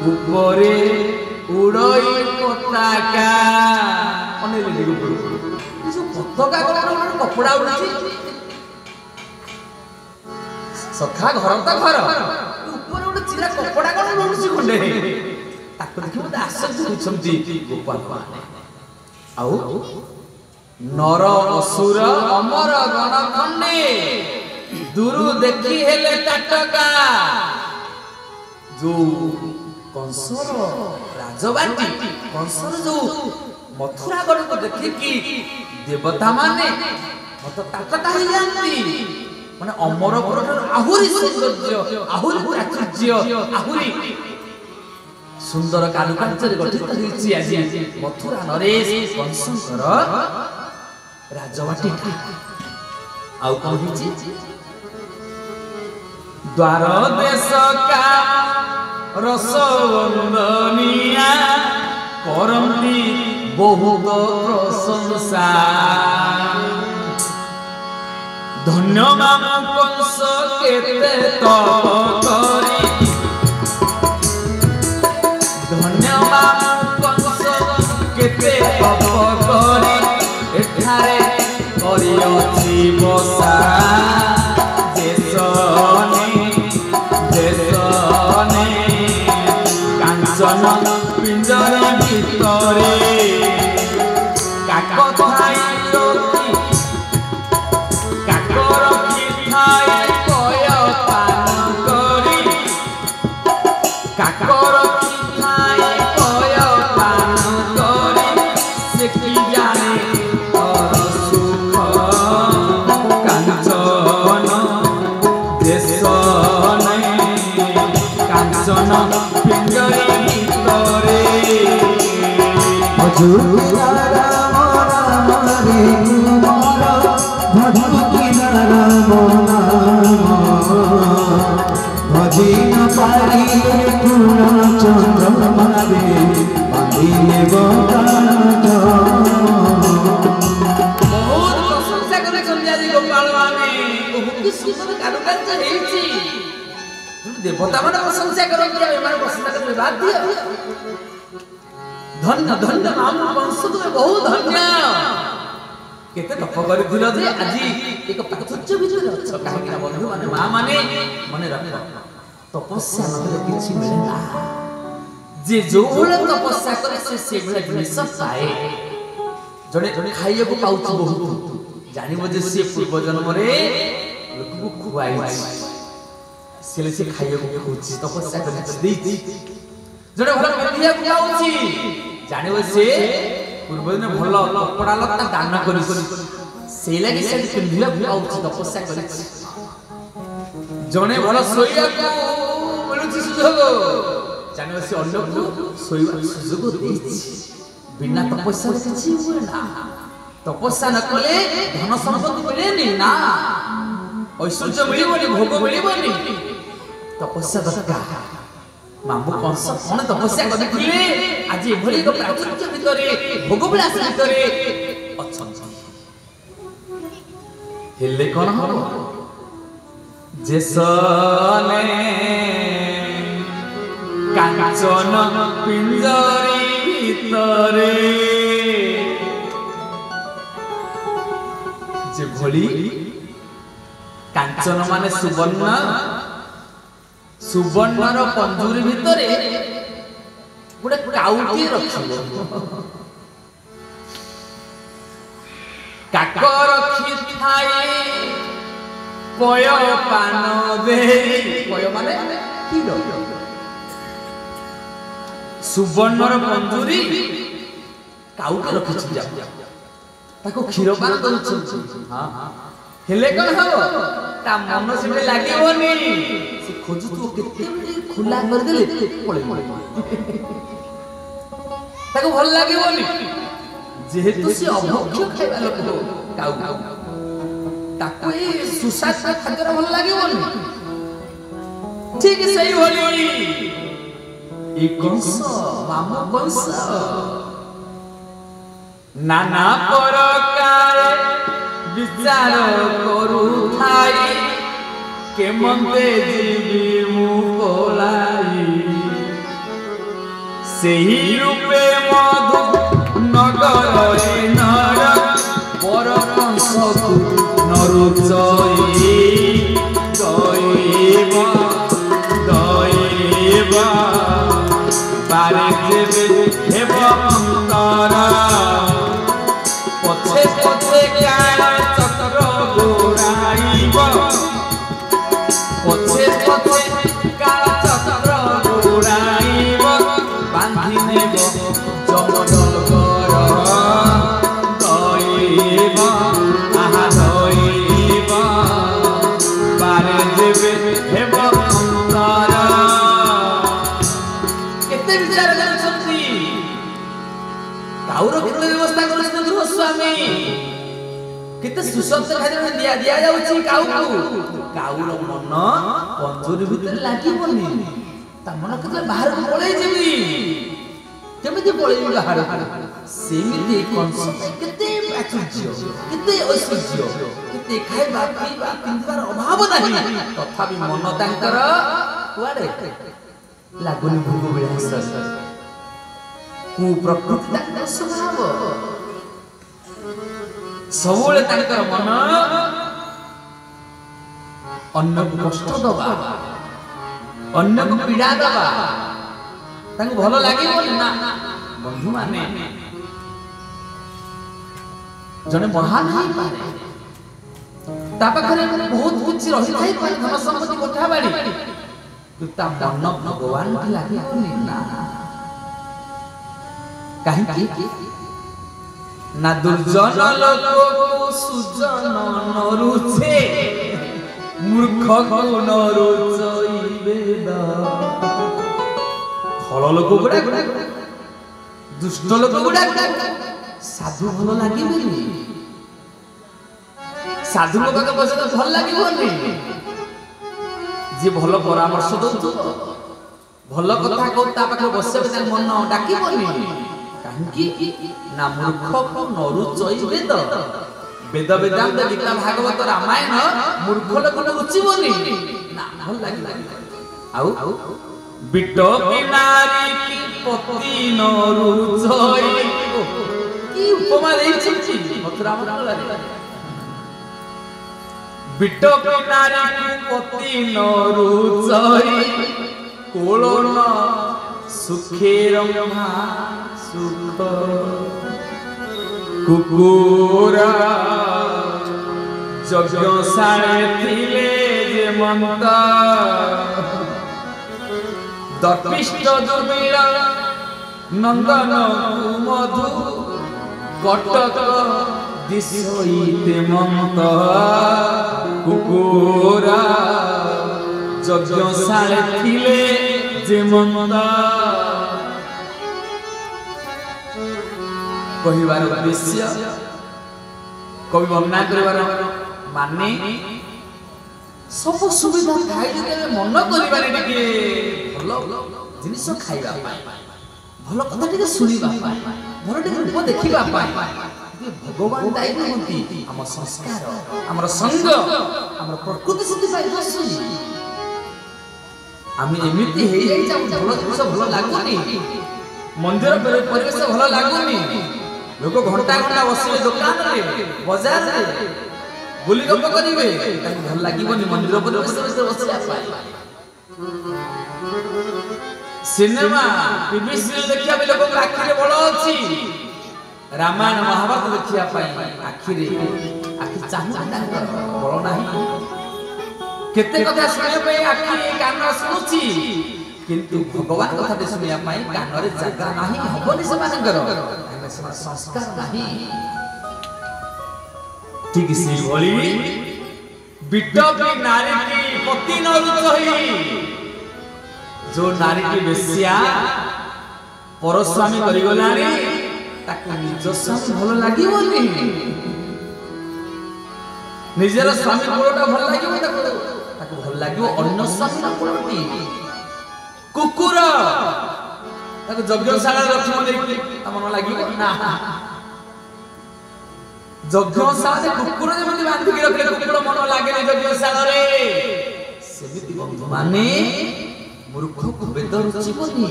उपरे उड़ई पताका अनेले दिगु ए जो पताका कोन कपड़ा उड़ाची सखा घर त घर ऊपर उड़ चिरा कपड़ा कोन उड़ुची खंडे ताको देखि मते आश्चर्य होछंती गोपाल माने आउ नर असुर अमर गण खंडे दूरु देखि हेले टटका जो कंसर राजबाटी कंसर जो मथुरा गढ़ को देखि कि देवता माने मत टाटका हो जानती माने अमर पुर आहुरी सौंदर्य आहुरी प्राचुर्य आहुरी सुंदर कारुकार्य गठित होइछि आज मथुरा नरेश कंसर राजबाटी आउ कोन होइछि द्वार देश का रसवंदनिया करंती बहुत प्रशंसा धन्यवाद कंस केते तप करी धन्यवाद कंस केते तप करी एठारे करी अछि बसा कांचन पिंजरा भितरे काक थाई रखी काक रखी थाई कय पान करी काक रखी थाई कय पान करी से की जाने और सुख कांचन देश नहीं ଝୁକିଲା ରାମ ନାମ ରେ ତୁମର ଝୁକିଲା ରାମ ନାମ ଭଜି ନ ପାରିଲେ ଗୁଣ ଚନ୍ଦ୍ରମାରେ ବାନ୍ଧିଲେ ବକାଟ ବହୁତ ପ୍ରଶଂସା କରିଛନ୍ତି ଆଜି ଗୋପାଳ ମାନେ କି ସୁନ୍ଦର କାରୁକାର୍ଯ୍ୟ ହେଇଛି ଦେବତା ମାନେ ପ୍ରଶଂସା କରନ୍ତି ଆଉ ଏମାନେ ପ୍ରଶଂସା କରିବେ ବାଧ୍ୟ ଧନ୍ୟ ଧନ୍ୟ ମାମୁ ବଂଶ ତୁମେ ବହୁତ ଧନ୍ୟ କେତେ ତପ କରିଥିଲ ଯେ ଆଜି ଏକ ପ୍ରାଚୁର୍ଯ୍ୟ ଭିତରେ ଅଛ କାହିଁକି ନା ବନ୍ଧୁ ମାନେ ମା ମାନେ ମନେ ରଖ ତପସ୍ୟା ନହେଲେ କିଛି ମିଳେ ନା ଯେ ଯୋଉଭଳିଆ ତପସ୍ୟା କରେ ସେ ସେଇଭଳିଆ ଜିନିଷ ପାଏ ଜଣେ ଜଣେ ଖାଇବାକୁ ପାଉଛି ବହୁତ ଜାଣିବ ଯେ ସେ ପୂର୍ବ ଜନ୍ମରେ ଲୋକକୁ ଖୁଆଇଛି ସେ ଖାଇବାକୁ ଖାଉଛି ତପସ୍ୟା କରିଛି ଦେଇଛି ଜଣେ ଭଲ ପିନ୍ଧିବାକୁ ପାଉଛି ଜାଣିବ ସେ ପୂର୍ବଦିନ ଭଲ କପଡ଼ା ଲତା ଦାନ କରିଛି ସେଇ ଲାଗି ସେ ପିନ୍ଧିବାକୁ ପାଉଛି ତପସ୍ୟା କରିଛି ଜଣେ ଭଲ ଶୋଇବାକୁ ମିଳୁଛି ସୁଯୋଗ ଜାଣିବ ସେ ଅନ୍ୟକୁ ଶୋଇବା ସୁଯୋଗ ଦେଇଛି ବିନା ତପସ୍ୟାରେ କିଛି ହୁଏ ନା ତପସ୍ୟା ନ କଲେ ଧନ ସମ୍ପତ୍ତି ମିଳେନି ନା ଐଶ୍ୱର୍ଯ୍ୟ ମିଳିବନି ଭୋଗ ମିଳିବନି ତପସ୍ୟା ଦରକାର ମାମୁ କଂସ କଣ ତପସ୍ୟା କରିଥିଲେ ଆଜି ଏଭଳି ଏକ ପ୍ରାଚୁର୍ଯ୍ୟ ଭିତରେ ଭୋଗ ବିଳାସ ଭିତରେ ଅଛନ୍ତି ହେଲେ କଣ ହବ ଯେ ସନେ କାଞ୍ଚନ ପିଞ୍ଜରି ଭିତରେ ଯେଭଳି କାଞ୍ଚନ ମାନେ ସୁବର୍ଣ୍ଣ ସୁବର୍ଣ୍ଣର ପଞ୍ଜୁରୀ ଭିତରେ ଗୋଟେ କାଉଟିଏ ରଖିବ କାକ ରଖିଥାଏ ପୟ ପାନ ଦେଇ ପୟ ମାନେ କ୍ଷୀର ସୁବର୍ଣ୍ଣର ପଞ୍ଜୁରୀ କାଉଟେ ରଖିଛି ତାକୁ କ୍ଷୀର ପାନ ଦଉଛନ୍ତି ହେଲେ କଣ ହବ ତା ମନ ସେଠି ଲାଗିବନି ସେ ଖୋଜୁଥିବ କେତେବେଳେ ଖୋଲା କରିଦେଲେ ପଳେଇବ ତାକୁ ଭଲ ଲାଗିବନି ଯେହେତୁ ସେ ଅଭକ୍ଷ୍ୟ ଖାଇବା ଲୋକ କାଉ ତାକୁ ଏଇ ସୁସ୍ୱାଦୁ ଖାଦ୍ୟର ଭଲ ଲାଗିବନି ଠିକ ସେଇଭଳି এই কংস মামু কংস নানা প্রকার বিচার করুথাই কেমন্তে জীবি মু পলাই সেই রূপে মধু নগরে নর বর কংসকু নরুচই দৈব দৈব বারে দেবে হেব অন্তর পথে পথে কাল চক্র গোড়াইব পথে পথে কাল চক্র গোড়াইব বাঁধি নেব জমডলকর দৈব আহা দৈব বারে দেবে হেব অন্তর विचार काउर केते व्यवस्था करछन ध्रुव स्वामी केते सुसंत खाद्य दिया दिया जाउची काउ काउर मन पंजरी भीतर लागिबनी ता मन केते बाहर पळै जेबी केमिति पळै बाहर सेमिति कंस केते प्राचुर्य केते ऐश्वर्य केते खाइबा पीबा पिंधबार अभाव नाही तथापि मन तांकर कुआडे लागुनी भोग विलास कु प्रकृति तांकर स्वभाव सबले तांकर मन अन्य को कष्ट दबा अन्य को पीड़ा दबा तांको भलो लागिबो ना बंधु माने जने महान होई पारे ता पाखरे बहुत कुछ रही थाई पारे धन संपत्ति कोठा बाड़ी ता मन भगवान की लागिबो ना काहे ना दुर्जन लोक सुजन नरुछे मूर्ख को नरुचइबे दा फल लोक गुडा दुष्ट लोक गुड़ा साधु भल लगे साधु लोक बस भल लगे जी भल परामर्श दौ भल कथा कहू ता पाखे बस मन डाक कहीं ना मूर्ख को नरुचई वेद वेद वेदांत गीता भागवत रामायण मूर्ख लोक रुचिबनी ना भल लगे आउ बिट की नारी की पति नरुचई की उपमा देछि मथुरा मंडल बिट की नारी की पति नरुचई कोलन सुखे रम्हा सुख कुकुरा यज्ञशाळे थिले जे मंत दपिष्ट दुर्मिला नंदन मधु कटक दिसोइते मंत कुकुरा यज्ञशाळे थिले जे मंत कहिबार उद्देश्य कवि वर्णना करिबार माने सब सुविधा थाई जे मन करिबारे टिके भलो जिनिस खाइबा भलो कथा टिके सुनिबा भलो टिके रूप देखिबा भगवान दाई नहंती हम संस्कार हमर संग हमर प्रकृति सिद्धि पाइ दसुई आमी एमिति हेइ जाई जाऊ भलो जिनिस भलो लागुनी मंदिर परिवेश भलो लागुनी लोक घंटा घंटा बसिबे दुकान रे बाजार रे बुली गप करिवे ताकि भल लागिबनी मंदिर परिवेश बसिया सिनेमा टीवी सीरियल देखिया बे लोक आखिरे बळ अछि रामायण महाभारत देखिया पाई आखिरे आखि चाहना बळ नाही केते कथा सुनिया पाई आखि कान सुनुची किंतु भगवान कथा सुनिया पाई कान रे जागा नाही हबनी से मानकर संस्कार नहीं ठीक से भली बिटपी नारी की पति नरुचई जो नारी की बेश्या परस्वामी करि गलानी ताको निज स्वामी भल लागिबोनी निजर स्वामी कोटा भल लागिबो ताको भल लागिबो अन्य स्वामी कोटी कुकुर ताको यज्ञशाला रखिबो देखि मन लागिबो ना यज्ञशाला कुकुर जेमति बांधि के रखले कुकुर मन लागे यज्ञशाला रे सेमिति बंधु माने मूर्ख को वेद रुचिबोनी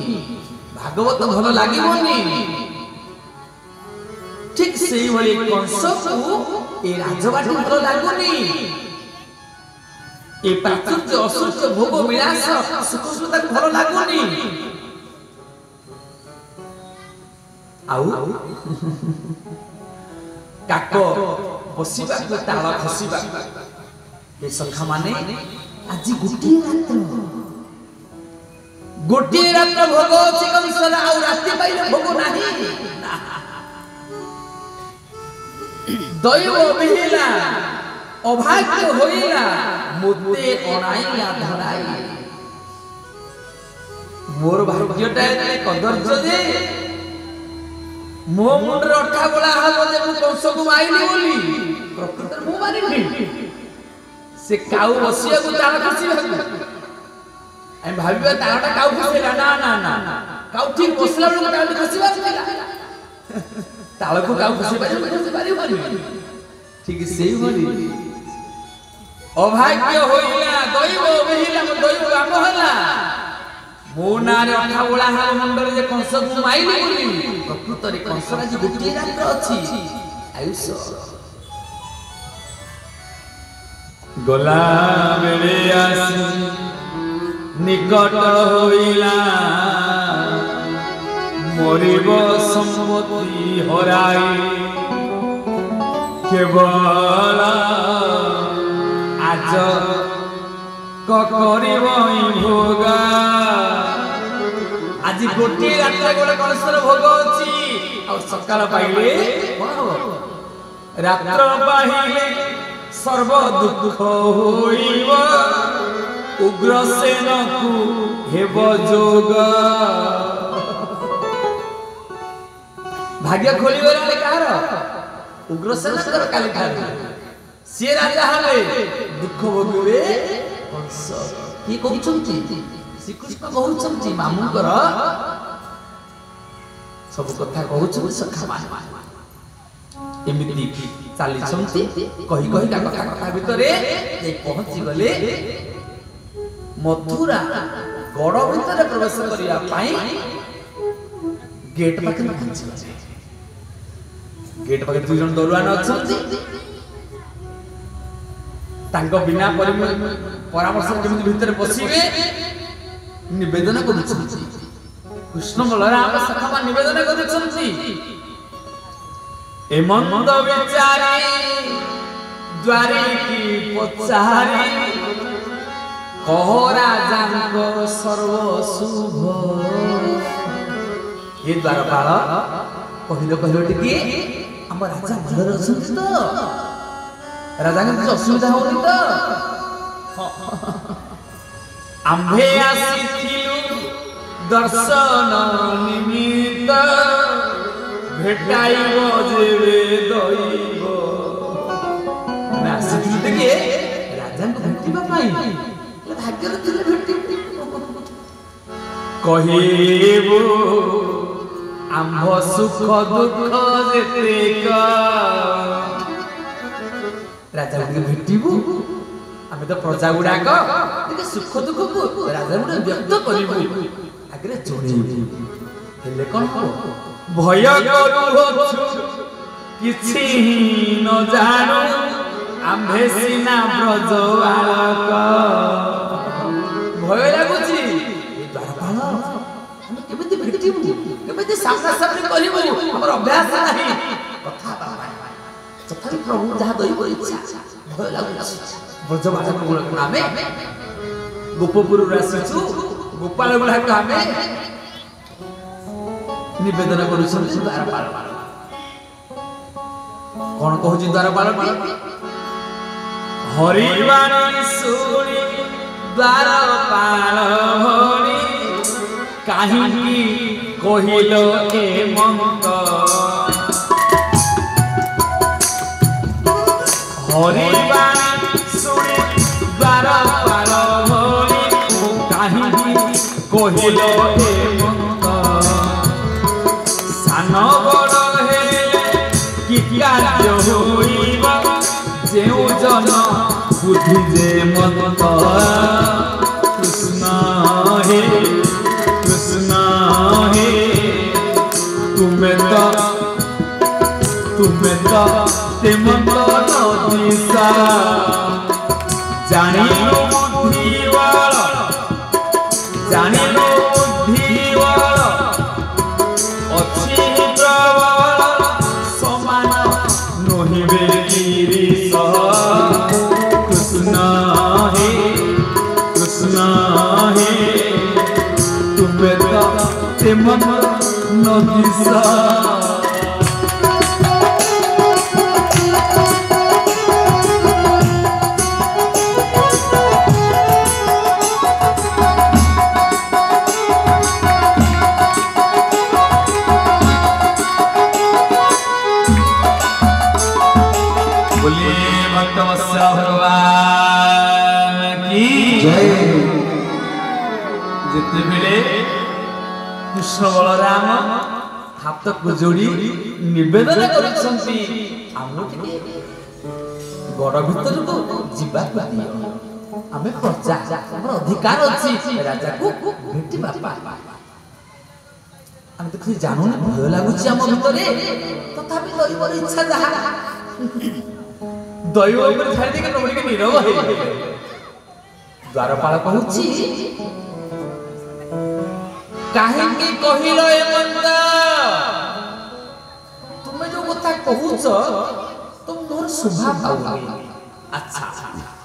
भागवत भल लागिबोनी ठीक सेही भली कंस को ए राजबाटी भल लागोनी ए प्राचुर्य असुर्य भोग विलास सुख सुविधा भल लागोनी आउ काको बसिबा को ताला खसिबा ए सखा माने आज गोटी रात्र भोग अछि कंसर आउ राति पाइले भोग नाही दैव बिहिला अभाग्य होइला मुते अणाइया धराई मोर भाग्यटा एते कदर्ज जे मो मुंडर अठा बोला हलो जे मु कंस को माइली बोली प्रकृत मु मारिनी से काउ बसिया को ताळ खसी हम भाबिबा ताळटा काउ खसीला ना ना ना काउ ठीक बसला लोक ताळ खसीबा थिला ताळ को काउ खसी पारि ठीक सेही बोली अभाग्य होइला दैव बेहिला दैव काम होला मो नारे अठा बोला हलो मुंडर जे कंस को माइली बोली प्रकृत रे कंस राजी गोटी रात्र अछि आयुष गला बेले आसी निकट होइला मरिब सम्पत्ति हराई केवल आज करिब भोगा आज गोटे रात्र गोटे कंसर भोग अछि और सकाळ पाइले रात्र पाइले सर्व दुख होइब उग्रसेन को हेब जोग भाग्य खोली गला कार उग्रसेन काली ठार सी राजा हले दुख भोगवे कंस की कहउछंती श्रीकृष्ण कहउछंती मामुकर सब कथा कहउछ सखा एमिति चाली छंती कहि कहि का कथा भितरे जे पहुंची गले मथुरा गड़ भितर प्रवेश करिया पाई गेट पाखरे पहुंची गेट पाखरे दुई जन दरुआन अछंती तांको बिना परामर्श केमिति भितर पसिबे निवेदन करूछंती कृष्ण बलराम सखा निवेदन करूछंती ए मंद विचारी द्वारे की पचारी कहो राजांको सर्व शुभ ये द्वारपाल कहिलो कहिलो टिकी हम राजा भलर अछंती तो राजा के असुविधा होनी तो आम्भे आसीथिलु दर्शन निमित्त भेटाइबो जेबे दैब मैं आसीथिलु देखिए राजा को भेटिबा पाई भाग्यर थिले भेटि कहिबो आम्भ सुख दुख जेते का राजा गुडी भेटिबु आमे तो प्रजा गुडाक देखि सुख दुख को राजा गुडी व्यक्त करिबु आगरे जोड़िबु हेले कोन हो भय करू होछु किछि न जानो आम्भे सिना ब्रज बालक भय लागुछि ए द्वारपाल हम केमिति भेटिबु केमिति सामना सामने करिबु हमर अभ्यास नाही कथा बाबा तथापि प्रभु जहाँ दैव इच्छा भय लाଗୁଛି ब्रज बालक आमे गोपपुर आसीछु गोपाल गुड़ाक आमे निवेदन करूछन द्वारपाल कोन कहूछि द्वारपाल हरिवाणी सुनी द्वारपाल हरि काहिकी कहिलो ए मंत हरिवाणी सुनी द्वारपाल हरि काहिकी कहिलो ए मंत सान बड़ हेले कि कार्य होइबा जेउ जन बुद्धि जे मंत कृष्ण हे तुम्हें तो ते मंत दिशा जानिलो बुद्धिवाला अच्छी प्रबल समान नहिबे गिरीश कृष्ण हे तुम्हें तो ते मंत दिशा कृष्ण बलराम हाथ को जोड़ी निवेदन करछंती आमोटिके गड़ भीतर को जीवा दियो आमे प्रजा हमर अधिकार अछि राजा को भेटी बापा हम तो खाली जानू ना भय लागुछि हम भीतरे तथापि दैवर इच्छा जहा दैव ऊपर छाड़ी दे के नबड़ी के नीरव हे द्वारपाल कहूछि काहेकि कहिलो ए मंद तुमे जो कथा कहूछ तुम मोर शोभा पाउबे अच्छा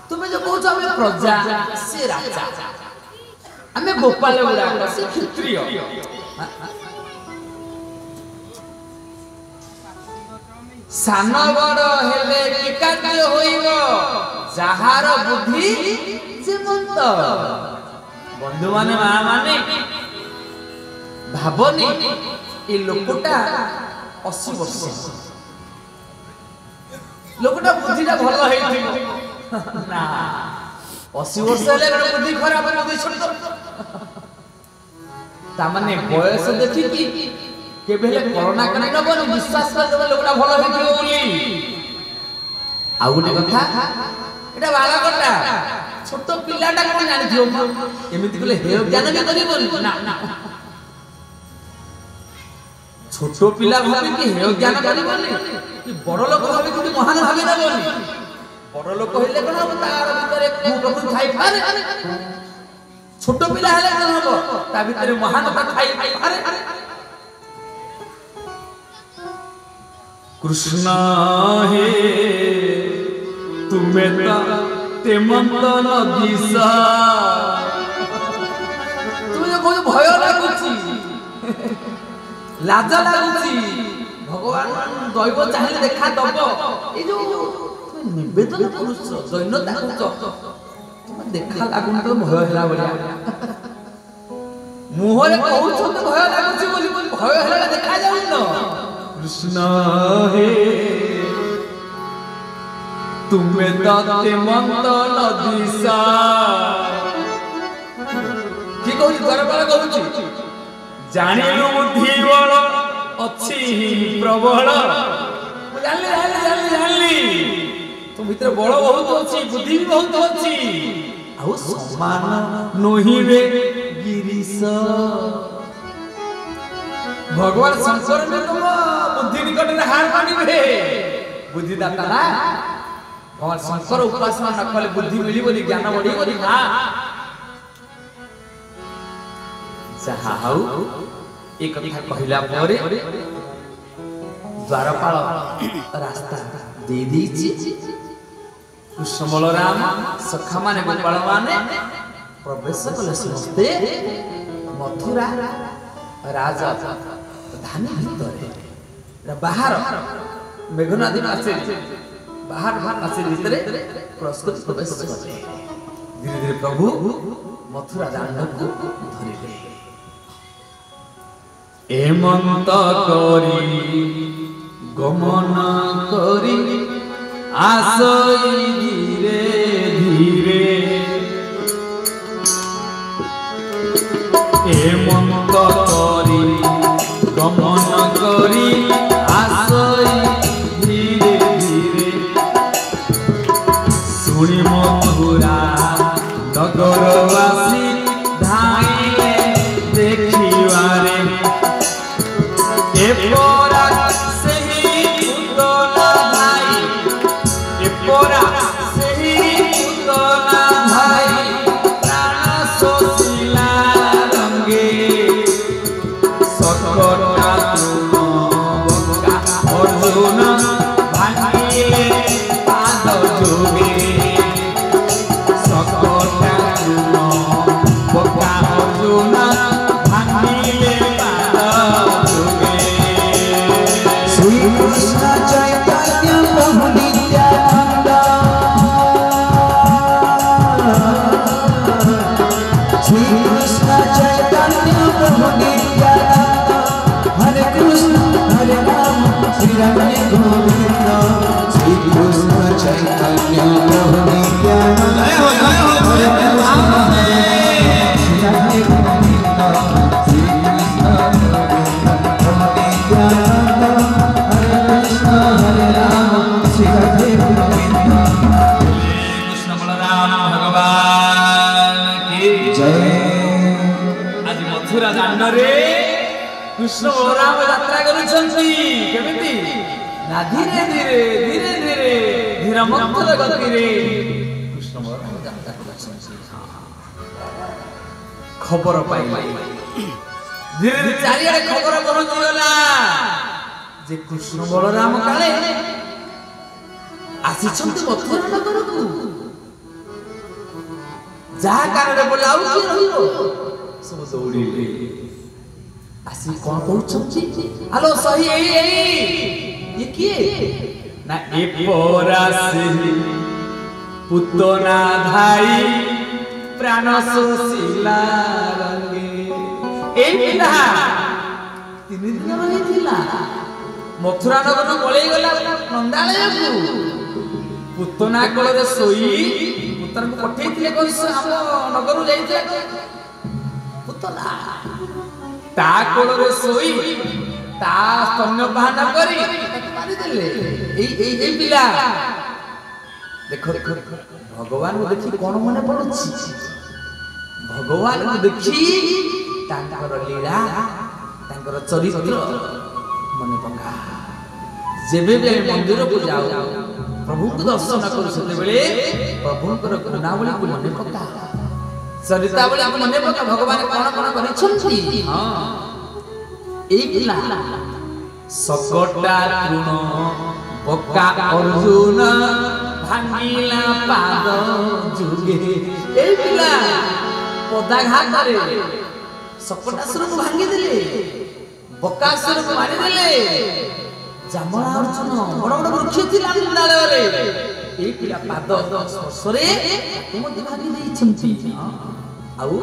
तुमे जो कहूछ हम प्रजा से राजा हमें गोपाल गुड़ा से क्षत्रिय सान बड़ हेले कि कार्य होइबो जाहार बुद्धि जे मंत बंधु माने मां माने भाबनी ए लोकटा 80 वर्ष लोकटा बुद्धिटा भल हेइथिबो ना 80 वर्ष हेले बुद्धि खराब बुद्धि छोट तामाने बयस देखि कि केबे हेले कोरोना कने नबनी विश्वास कर लोकटा भल हेइथिबो बोली आ गुटे कथा एटा बालकटा छोट पिलाटा कोन जानि दियो एमिति कले हे ज्ञान भी करिबोनी ना ना छोट पिला भाबी कि हे ज्ञान करिबोनी कि बड़ लोक भाबी कि महान भाबी देबोनी बड़ लोक होइले कोन हो तार भितरे प्रभु खाइ पारे छोट पिला हेले कोन हो ता भितरे महानता खाइ पारे कृष्ण हे तुमे ते मंदन दिशा तुमे कोन भय लागुची लाज लागुची भगवान दैव चाहिले देखा दबो ए जो निवेदन करूछ दैन्यता करूछ तुमे देखा लागुन तो भय होला बलिया मुहरे कहूछ तो भय लागुची बोली भय होला देखा जाउन न कृष्ण हे तुमे दाते मंदन दिशा की कहू द्वार पाल कहूची जानिलु बुद्धि बल अछि प्रबल जानली तुम भीतर बल बहुत अछि बुद्धि भी बहुत अछि आ समान नहिबे गिरीश भगवान शंकर में तुम बुद्धि निकट में हार मानिबे बुद्धि दाता ना भगवान शंकर उपासना न कले बुद्धि मिली बोली ज्ञान बढ़ी बोली ना जहा हाउ एक कथा कहिला परे द्वारपाल रास्ता दे दीची कृष्ण बलराम सखा माने गोपाल माने प्रवेश कले समस्ते मथुरा राजा धानी भितरे बाहर मेघनादी मासे बाहर मासे भितरे प्रवेश कले धीरे धीरे प्रभु मथुरा दांड को धरिले एमंत करी गमन करी आसई धीरे धीरे एमंत करी गमन करी आसई धीरे धीरे सुनी मथुरा नगरवासी धाइले देखिवारे एपोरा सही उतला भाई एपोरा सही उतला भाई प्राण सोसिला रंगे सकटा तुम बका अर्जुन भांगिले पाद जोगे सकटा तुम बका अर्जुन भांगिले पाद जोगे कृष्ण चैतन्य प्रभु नित्यानंद श्री कृष्ण चैतन्य प्रभु नित्यानंद हरे कृष्ण हरे राम श्री राम गोविंद श्री कृष्ण चैतन्य प्रभु नित्यानंद हरे कृष्ण हरे श्री राम गोविंद श्री कृष्ण प्रभु नित्यानंद हरे राम श्री राधे गोविंद कृष्ण बलराम भगवान की जय। आज मथुरा दांड रे कृष्ण बलराम यात्रा करुछंती केमिति ना धीरे धीरे धीरे धीरे धीरा मथुर गति रे कृष्ण बलराम यात्रा करुछंती खबर पाइले धीरे धीरे चारियाडे खबर पहुंची गला जे कृष्ण बलराम काले आसीछंती मथुरा नगर को जहा कारण बोलाउ कि रहिलो सब दौड़िले आसी कोन कहउछंती हेलो सही ये किए ना ए पोरा से पुतना धाई प्राण सोसिला रंगे ए पिला 3 दिन रहिथिला मथुरा नगर पलि गला नंदालय पुतना कोल रे सोई पुत्र को पठेइथिले कंस हम नगर जाइते पुतना ता कोल रे सोई ता स्तन्यपान करी मारी देले ए पिला देखो भगवान को देखि कोन मने पड़ुछि भगवान को देखि तांकर लीला तांकर चरित्र मने पका जेबे बे मंदिर को जाओ प्रभु को दर्शन करू सेते बेले प्रभुकर गुणावली को मने पका चरितावली को मने पका भगवान कोन कोन करि छथि हां एकला सकटा तृण बका अर्जुन भांगिला पाद जुगे एकला पदाघात रे सकटासुर को भांगी देले बकासुर को मारी देले जामला अर्जुन बड़ बड़ वृक्ष थिला नंदालय रे ए पिला पाद स्पर्शरे तुम दिखाई देई छंती आउ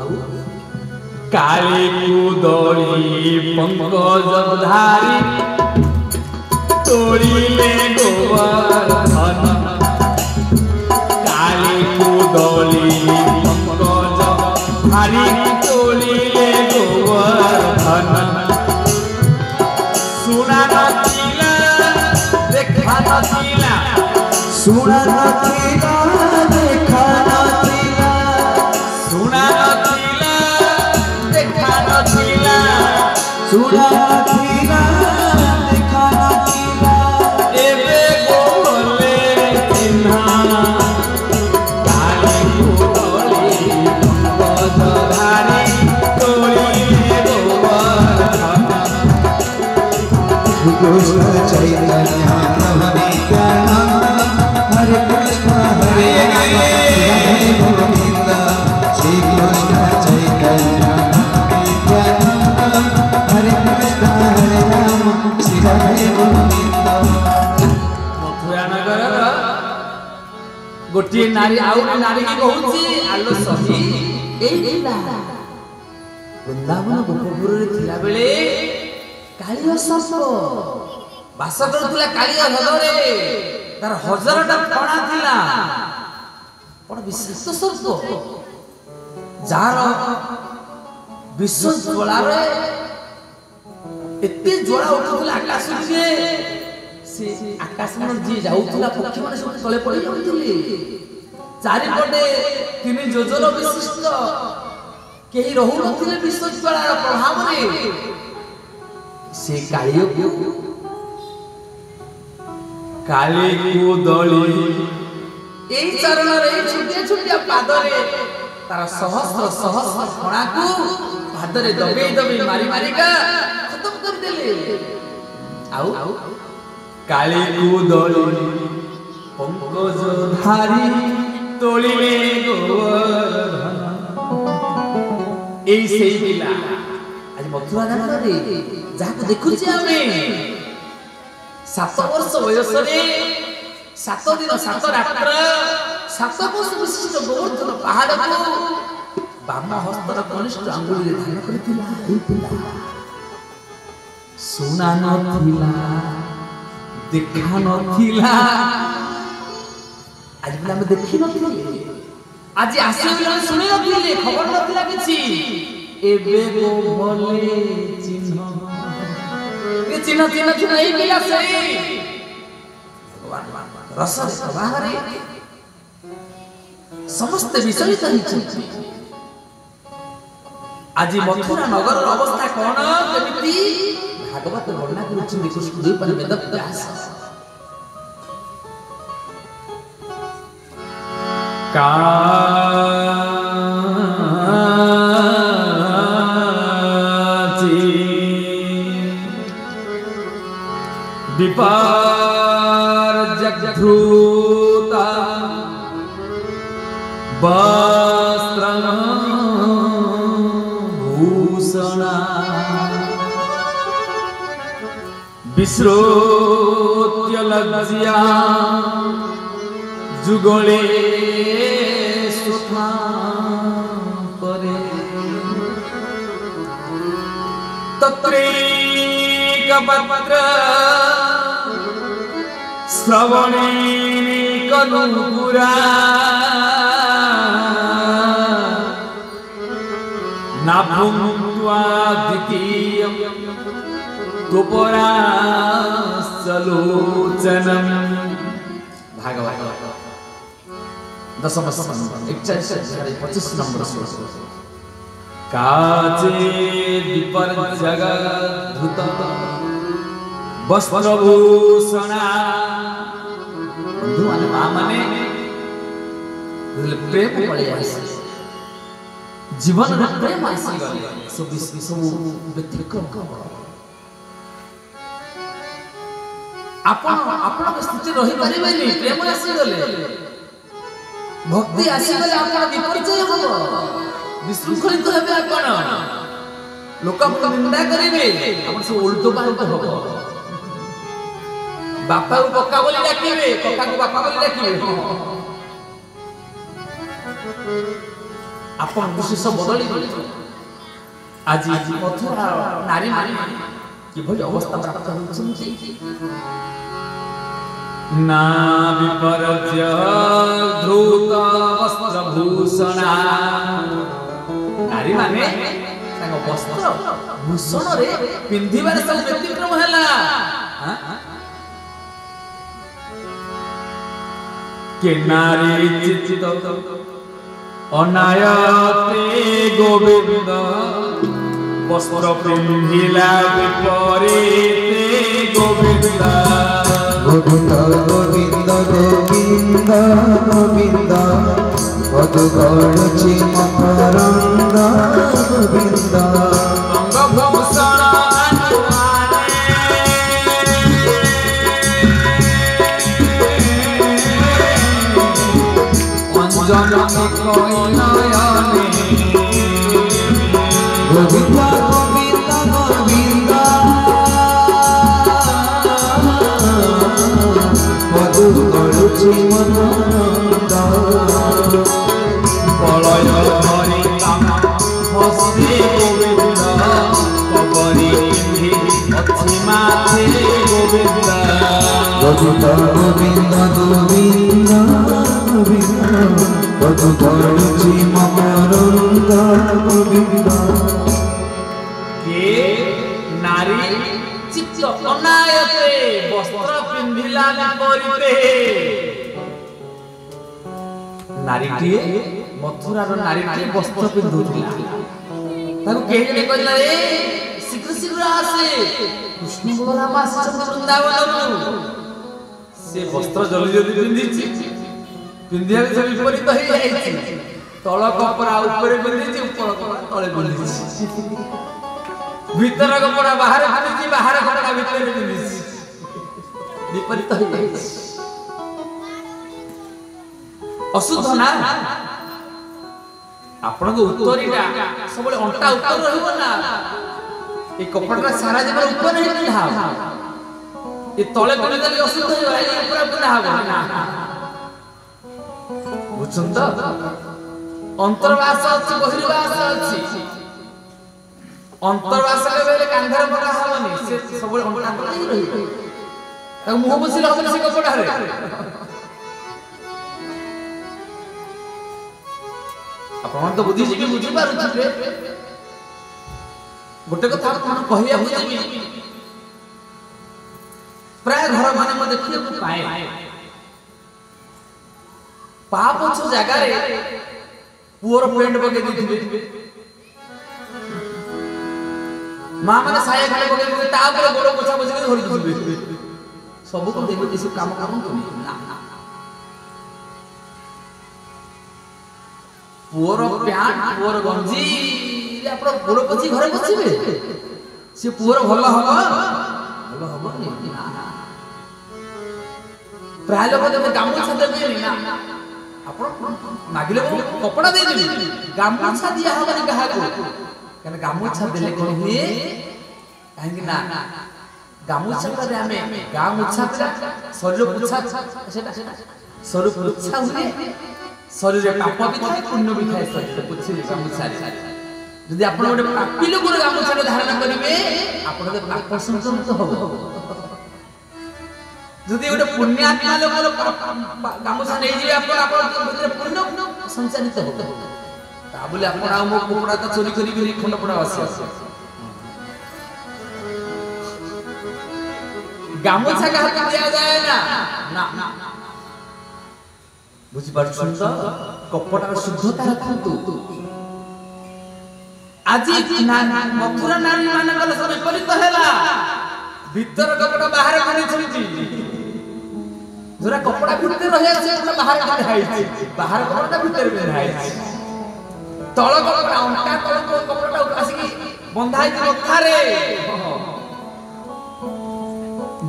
काली कुदली पंकज धारी तोड़ीले गोवर्धन काली कुदली पंकज धारी तोड़ीले गोवर्धन सुना नथिला देखा नथिला सुना नथिला देखा नथिला सुना नथिला देखा नथिला सुना नथिला देखा नथिला एबे बोले चिन्हा काली कुदली पंकज धारी तोड़ीले गोवर्धन कृष्ण चैतन्य नित्यानंद हरे कृष्ण हरे राम हरे गोविंद श्री कृष्ण चैतन्य नित्यानंद हरे कृष्ण हरे राम श्री हरे गोविंद मथुरा नगर गोटे नारी आउ नारी की कहूची आलो सही एइला वृंदावन गोपपुर रे थिला बेले कालिया सर्प बास करथुला कालिया हदरे तार हजारटा फणा थिला बड़ विशिष्ट सर्प जार विश्व ज्वाला रे एते ज्वाला उठुला आकाश जे से आकाश मन जी जाउथुला पक्षी माने सब तळे पड़ी जाउथुले चारि पटे 3 योजन विशिष्ट केही रहु नथिले विश्व ज्वाला प्रभाव रे से कालियो काली कुदली ए चरण रे छुटिया छुटिया पाद रे तार सहस्र सहस्र फणा को पाद रे दबे दबे मारी मारी का खत्म कर देले आउ काली कुदली पंकज धारी तोड़िले गोवर्धन ए सेई पिला आज मथुरा नगर रे जाको देखुची आमे 7 वर्ष बयस रे 7 दिन 7 रात्र 7 वर्ष विशिष्ट गोवर्धन पहाड़ को बाम हस्तर कनिष्ठ अंगुली रे धारण करथिला ए पिला सुना नथिला देखा नथिला आज पिला हम देखि नथिले आज आसी पिला सुनि नथिले खबर नथिला किछि एबे गो भले चिन्ह ये चिन्ह चिन्ह चिन्ह ei पिला सही भगवान रस बाहरे समस्त विचलित होइछि आज मथुरा नगर अवस्था कोन केमिति भागवत वर्णना करूछि कृष्ण दुई पर वेद व्यास विपार जगधूता वस्त्रम भूषणा विश्रोत्य लज्या जुगले सुथा करे तत्रैकपत्र শ্রবণে কনুপুরা না ভুক্ত্বা দ্বিতীয়ম তোপরাসলোচনম। ভাগবত দশম স্কন্ধ 41-25 নম্বর শ্লোক। কাচে বিপর্যগধৃত বস্ত্রভূষণা। বন্ধু মানে মা মানে প্রেম পଳେଇ আসେ ଜୀବନରେ ପ୍ରେମ ଆସିଗଲେ ସବୁ ବ୍ୟତିକ୍ରମ ହେବ। ଆପଣଙ୍କ ସ୍ଥିତି ରହିପାରିବେନି। ପ୍ରେମ ଆସିଗଲେ ଭକ୍ତି ଆସିଗଲେ ଆପଣ ବିପର୍ଯ୍ୟୟ ହବ, ବିଶୃଙ୍ଖଳିତ ହେବେ। ଆପଣ ଲୋକ ଆପଣଙ୍କୁ ନିନ୍ଦା କରିବେ, ଆପଣ ସବୁ ଓଲଟ ପାଲଟ ହବ। ବାପାକୁ କକା ବୋଲି ଡାକିବେ, କକାକୁ ବାପା ବୋଲି ଡାକିବେ। ଆପଣ ବିଶେଷ ବଦଳିବେ। ଆଜି ମଥୁରା ନାରୀ ମାନେ କିଭଳି ଅବସ୍ଥା ପ୍ରାପ୍ତ ହେଉଛନ୍ତି। ନା ବିପର୍ଯ୍ୟ ଧୃତ ବସ୍ତ୍ରଭୂଷଣା। ନାରୀ ମାନେ ତାଙ୍କ ବସ୍ତ୍ର ଭୂଷଣରେ ପିନ୍ଧିବାରେ ସବୁ ବ୍ୟତିକ୍ରମ ହେଲା। କେ ନାରୀ ଚିତ୍ତ ଅନାୟତେ ଗୋବିନ୍ଦ ବସ୍ତ୍ର ପିନ୍ଧିଲା ବିପରୀତେ ଗୋବିନ୍ଦ। গোবিন্দ গোবিন্দ গোবিন্দ গোবিন্দ কদু গড়ুছি মকরন্দ গোবিন্দ। অঙ্গভূষণ অঞ্জন নয়নে গোবিন্দ গোবিন্দ গোবিন্দ কদু গড়ুছি মকরন্দ। বলয় ধরি হস্তে গোবিন্দ কবরী পিন্ধি ଅଛି মাথে গোবিন্দ। গোবিন্দ গোবিন্দ গোবিন্দ গোবিন্দ কদু গড়ুছি মকরন্দ গোবিন্দ। কে নারী চিত্ত অনায়তে বস্ত্র পিন্ধিলা বিপରୀতে। ନାରୀଟିଏ ମଥୁରାର ନାରୀଟିଏ ବସ୍ତ୍ର ପିନ୍ଧୁଥିଲା। ତାକୁ କେହି ଜଣେ କହିଲା ଏ ଶୀଘ୍ର ଶୀଘ୍ର ଆସେ, କୃଷ୍ଣ ବଳରାମ ଆସିଛନ୍ତି ବୃନ୍ଦାବନରୁ। ସେ ବସ୍ତ୍ର ଜଲ୍ଦି ଜଲ୍ଦି ପିନ୍ଧିଛି, ପିନ୍ଧିବାକୁ ସେ ବିପରୀତ ହେଇଯାଇଛି। ତଳ କପଡ଼ା ଉପରେ ପିନ୍ଧିଛି, ଉପର କପଡ଼ା ତଳେ ପିନ୍ଧିଛି। ଭିତର କପଡ଼ା ବାହାରେ ପିନ୍ଧିଛି, ବାହାର କପଡ଼ା ଭିତରେ ପିନ୍ଧିଛି। ବିପରୀତ ହେଇଯାଇଛି। ଅଶୁଦ୍ଧ ନା। ଆପଣଙ୍କ ଉତ୍ତରୀଟା ସବୁବେଳେ ଅଣ୍ଟା ଉପରେ ରହିବ ନା। ଏ କପଡ଼ାଟା ସାରା ଜୀବନ ଉପରେ ହିଁ ପିନ୍ଧା ହବ। ଏ ତଳେ ପିନ୍ଧିଦେଲେ ଅଶୁଦ୍ଧ ହେଇଗଲା, ଏ ଉପରେ ପିନ୍ଧା ହବ ନା। ବୁଝୁଛନ୍ତି ତ? ଅନ୍ତର୍ବାସ ଅଛି, ବହିର୍ବାସ ଅଛି। ଅନ୍ତର୍ବାସ କେବେ କାନ୍ଧରେ ପକା ହବନି, ସେ ସବୁବେଳେ ଅଣ୍ଟା ତଳେ ହିଁ ରହିବ। ତାକୁ ମୁହଁ ପୋଷିଲେ ହବନି ସେ କପଡ଼ାରେ। ଆପଣ ତ ବୁଝିଯିବେ, ବୁଝିପାରୁଥିବେ। ଗୋଟେ କଥା ଆପଣ କହିବାକୁ ଯିବି, ପ୍ରାୟ ଘର ମାନେ ମୁଁ ଦେଖିବାକୁ ପାଏ ପା ପଛ ଜାଗାରେ ପୁଅର ପେଣ୍ଟ ପକେଇ ଦେଇଥିବେ, ମା ମାନେ ସାୟା ଖାଲି ପକେଇ ଦେଇଥିବେ, ତା ଉପରେ ଗୋଡ଼ ପୋଛା ପୋଛି କରି ଧରିଥିବେ। ସବୁ କଣ ଦେଖି ଏସବୁ କାମ କରନ୍ତୁ ନା। ପୁଅର ପ୍ୟାଣ୍ଟ, ପୁଅର ଗଞ୍ଜି ଆପଣ ଗୋଡ଼ ପୋଛି ଘରେ ପୋଛିବେ? ସେ ପୁଅର ଭଲ ହବ? ଭଲ ହବନି। ପ୍ରାୟ ଲୋକ ଦେବେ ଗାମୁଛା ଦେବେନି ନା। ଆପଣ ମାଗିଲେ କପଡ଼ା ଦେଇଦେବି, ଗାମୁଛା ଦିଆ ହବନି କାହାକୁ। କାରଣ ଗାମୁଛା ଦେଲେ କଣ ହୁଏ, କାହିଁକି ନା ଗାମୁଛାରେ ଆମେ ଗାମୁଛା ଶରୀର ପୋଛା, ସେଟା ଶରୀର ପୋଛା ହୁଏ। ଶରୀରରେ ପାପ ବି ଥାଏ, ପୁଣ୍ୟ ବି ଥାଏ। ଶରୀର ପୋଛିଲେ ଗାମୁଛାରେ। ଯଦି ଆପଣ ଗୋଟେ ପାପୀ ଲୋକର ଗାମୁଛାରେ ଧାରଣ କରିବେ, ଆପଣଙ୍କ ପାପ ସଂକ୍ରମିତ ହବ। যদি গোটে পুণ্যাত্মা লোকর গামুছা নেই যাবে আপনার ভিতরে পুণ্য সঞ্চারিত হবে তা বলে আপনার আর মো কুকুড়া তো চুরি করি করি খন্ড পড়া আসে গামুছা কাহাকে দেওয়া যায় না না বুঝি পারছেন তো কপটার শুদ্ধতা রাখন্তু আজি মথুরা নারী মানଙ୍କର ସବୁ ବିପରୀତ ହେଲା ଭିତର କପଡ଼ା ବାହାରେ କାଢିଛନ୍ତି ଯୋରା କପଡ଼ା ଭିତରେ ରହିଯାଇଛି ସେଟା ବାହାରେ କାଢା ହେଇଛି ବାହାର କପଡ଼ା ଭିତରେ ପିନ୍ଧା ହେଇଛି ତଳ କପଡ଼ା ଅଣ୍ଟା ତଳ କପଡ଼ାଟା ଆସିକି ବନ୍ଧା ହେଇଛି ମଥାରେ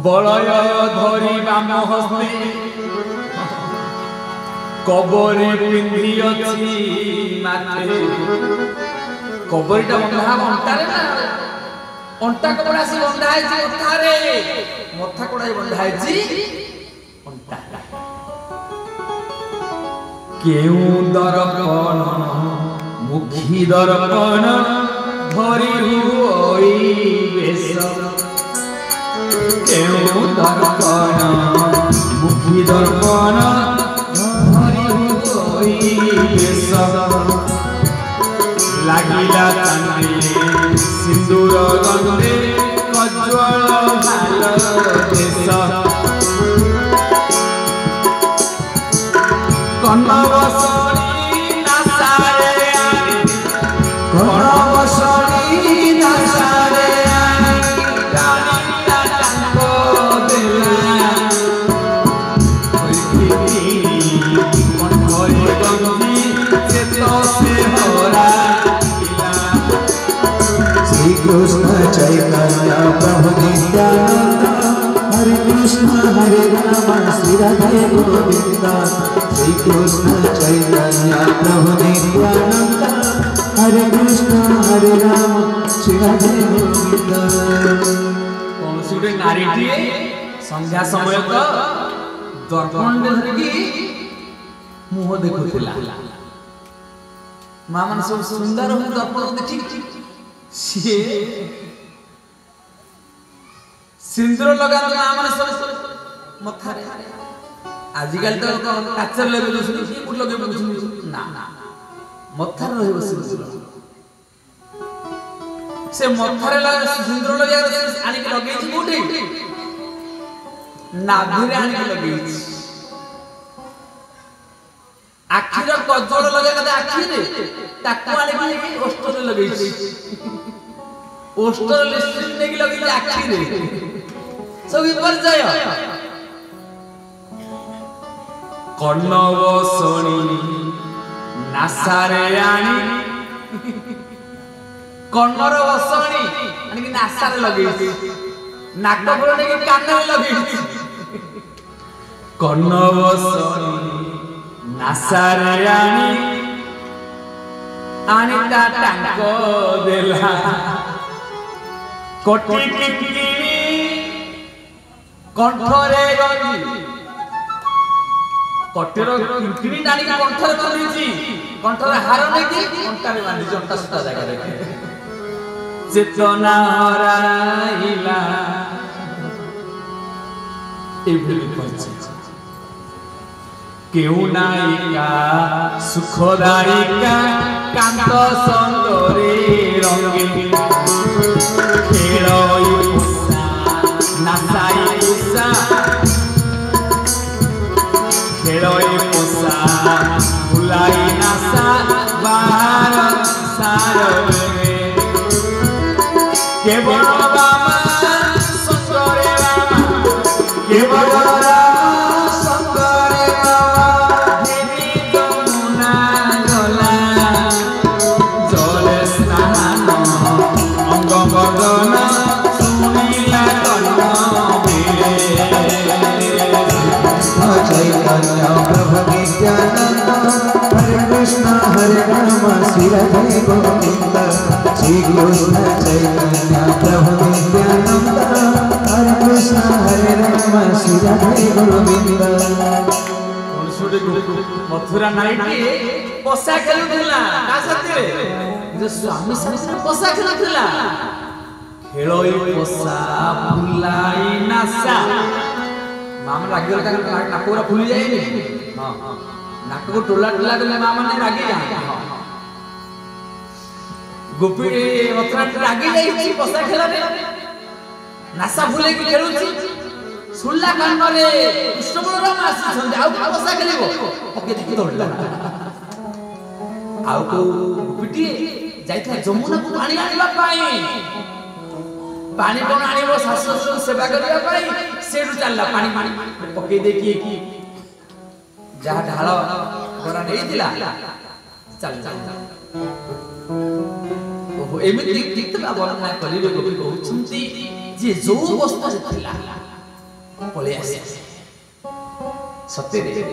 ବଳୟ ଧରି ବାମ ହସ୍ତେ କବରେ ପିନ୍ଧି ଅଛି ମାଥେ କବରୀଟା ବନ୍ଧା ଅଣ୍ଟାରେ ନା ଅଣ୍ଟା କପଡ଼ା ଆସି ବନ୍ଧା ହେଇଛି ମଥାରେ ମଥା କପଡ଼ା ବନ୍ଧା ହେଇଛି ଅଣ୍ଟା କେଉଁ ଦର୍ପଣ ମୁଖୀ ଦର୍ପଣ ଧରି ହୋଇ ବେଶ କେଉଁ ଦର୍ପଣ ମୁଖୀ ଦର୍ପଣ ଧରି ହୋଇ ବେଶ লাগিলা কান্দে সিন্দুর গন্ধে কজ্জ্বল ভাল দেশ কর্ণবসনী নাসারে কর্ণবসনী নাসারে রানীটা টাঙ্গ দেলা কণ্ঠরে গন্ধি সে তো সে হরা कृष्ण चैतन्य प्रभु नित्यानंद हरे कृष्ण हरे राम श्री राधे गोविंद श्री कृष्ण चैतन्य प्रभु नित्यानंद हरे कृष्ण हरे राम श्री राधे गोविंद कौन सुटे नारीटिए संध्या समय तो दर्पण धरिकी मुह देखुथिला मां मन सब सुंदर हो दर्पण देखि सिंदूर लगा माने सब मथारे आजिकल तो काचर लगे कि कुट लगे ना मथारे रहबो सिंदूर से मथारे लगे सिंदूर लगे आनी के लगे कोठी नाभिरे आनी के लगे आखिर कजोड़ लगे कदे आखिरे ताकू आनी के ओष्ठरे लगे ओस्टर लिस्टिंग नेकी लगी आखिरे सब विपर्जय कर्णवसणी नासारे आनी कर्णर वसणी आनी कि नासारे लगेछि नाकफुल नेकी कानरे लगेछि कर्णवसणी नासारे आनी ता टांग देला कोटी किंकिणी कंठरे गंजी कोटीर किंकिणी डाली कंठरे बांधीची कंठरे हार नेकी कंठरे बांधीची अंटा सुता जगह देखे चेतना हराइला एभली पछे केउ नायिका सुखदायिका कांत सुंदरी रंगीन खेलोई उषा नासाई उषा खेलोई उषा भुलाई नासा बाहर सारे केवल बाबा सुंदरे बाबा केवल चैतन्य प्रभु नित्यानंद हरे कृष्ण हरे राम श्री राधे गोविंद श्री कृष्ण चैतन्य प्रभु नित्यानंद हरे कृष्ण हरे राम श्री राधे गोविंद मथुरा नाईटी पोसा खेलुथिला का साथे जे स्वामी साथे पोसा खेलुथिला खेलोई पोसा भुलाई नासा मामा रागी वाला नाक पूरा फुली जाएगी हां नाक को टोला टोला करले मामा ने रागी जाए गोपी मथुरा रागी जाई पसा खेला रे नासा फुले की खेलुची सुल्ला कान रे कृष्ण बलराम आसी छन आउ पसा खेलिबो ओके देखि दौड़ला आउ को गोपीटी जाइथा जमुना को पानी आनिबा पानी कोन आनिबो शास्त्र सेवा करिया पाई सेडु चलला पानी पानी पके देखि की जहा ढाल गोरा नहीं दिला चल चल ओहो एमिति दिक्तबा वर्णना करिबे गोपी कहउछंती जे जो अवस्था थिला पळे आसे सत्य रे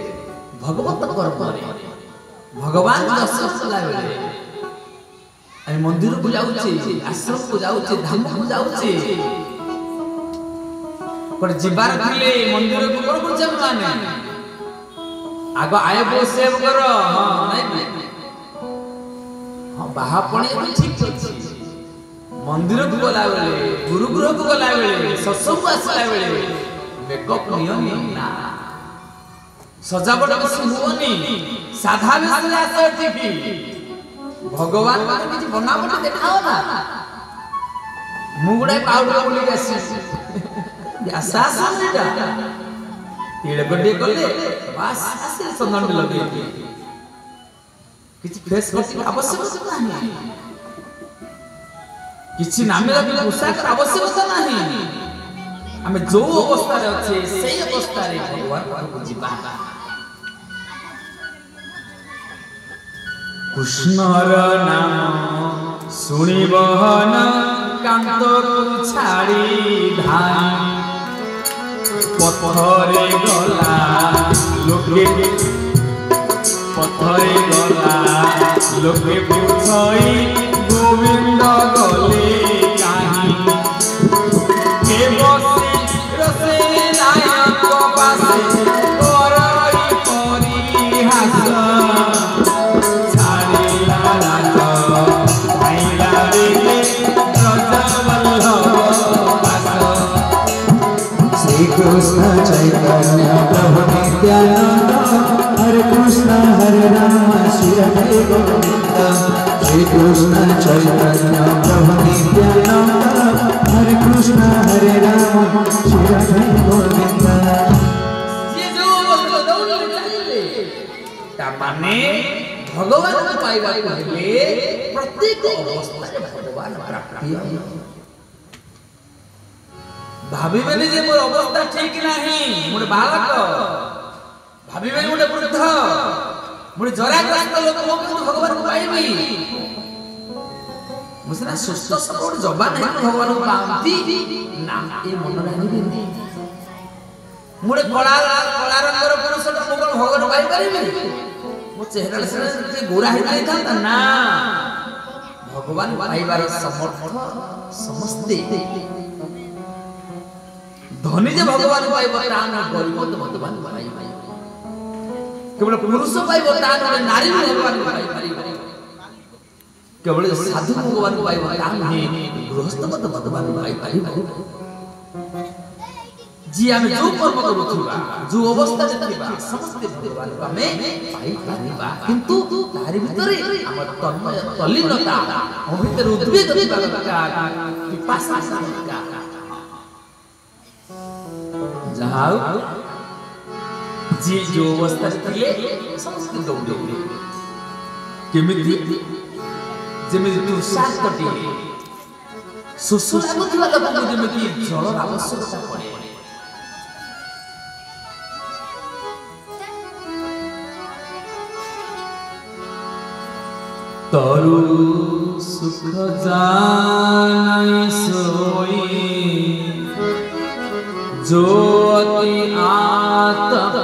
भगवत कर्म रे भगवान दर्शन कला बेले आई मंदिर को जाउछे आश्रम को जाउछे धाम को जाउछे पर जिबार थिले मंदिर को कोन जम माने आगो आय बो सेव करो हां नहीं हां बाहा पणी भी ठीक अछि मंदिर को गला बेले गुरु गृह को गला बेले सत्संग आसला बेले मेकअप नियम ना सजावट बेसी हुवनी साधा बेसी आसे ठीक भगवान माने किछ बनावट देखाओ ना मुगडे पाउडर बोली आसी आसास नेटा तिळ गड्डे करले बस आसे संदन लगे किछ फेस कटिंग आवश्यकता नाही किछ नामे लगे पोशाक आवश्यकता नाही हमें जो अवस्था रे अछि सेही अवस्था रे भगवान को जीवा कृष्णर नाम सुनिबहन कांत छाड़ी धाई पथरे गला लोके पथरे गला लोके पुछई गोविंद गले काहे के बसी रसे नायक पासे करई परिहास कृष्ण चैतन्य प्रभु नित्यानंद हरे कृष्ण हरे राम श्री हरे गोविंद श्री कृष्ण चैतन्य प्रभु नित्यानंद हरे कृष्ण हरे राम श्री हरे गोविंद ये जो दौड़ चले ता माने भगवान को पाइबा कहले प्रत्येक अवस्था रे भगवान प्राप्ति भाबिबेनी जे मोर अवस्था ठीक नाही मोर बालक भाबिबेनी मोर वृद्ध मोर जराग्रस्त लोक हो भगवान को पाइबी मुसना सुस्त सबोड जबान है भगवान को पांती नाम ए मन रानी मोर कला कला रंगर पुरुष को भगवान पाइ परिबी मो चेहरा से गोरा है नहीं था ना भगवान पाइबार समर्थ समस्ते धनी जे भगवान पाइबो तान गरीब तो भगवान पाइबो केवल पुरुष पाइबो तान नारी भगवान पाइबो केवल साधु भगवान पाइबो तान ही गृहस्थ मत भगवान पाइबो जी हम जो कर्म करूथुबा जो अवस्था देखिबा समस्त भगवान को हमें पाइ परिबा किंतु तारि भितरे हमर तन्मय तल्लीनता हम भितर उद्वेग दिबा पिपासा का जहां जी जो अवस्था थिले समस्त दौड़े केमिति जेमिति तुषार कटी सुसुला गुथुवा लोक जेमिति जल आवश्यकता पड़े तरु सुख जानै सोई जो अति आतप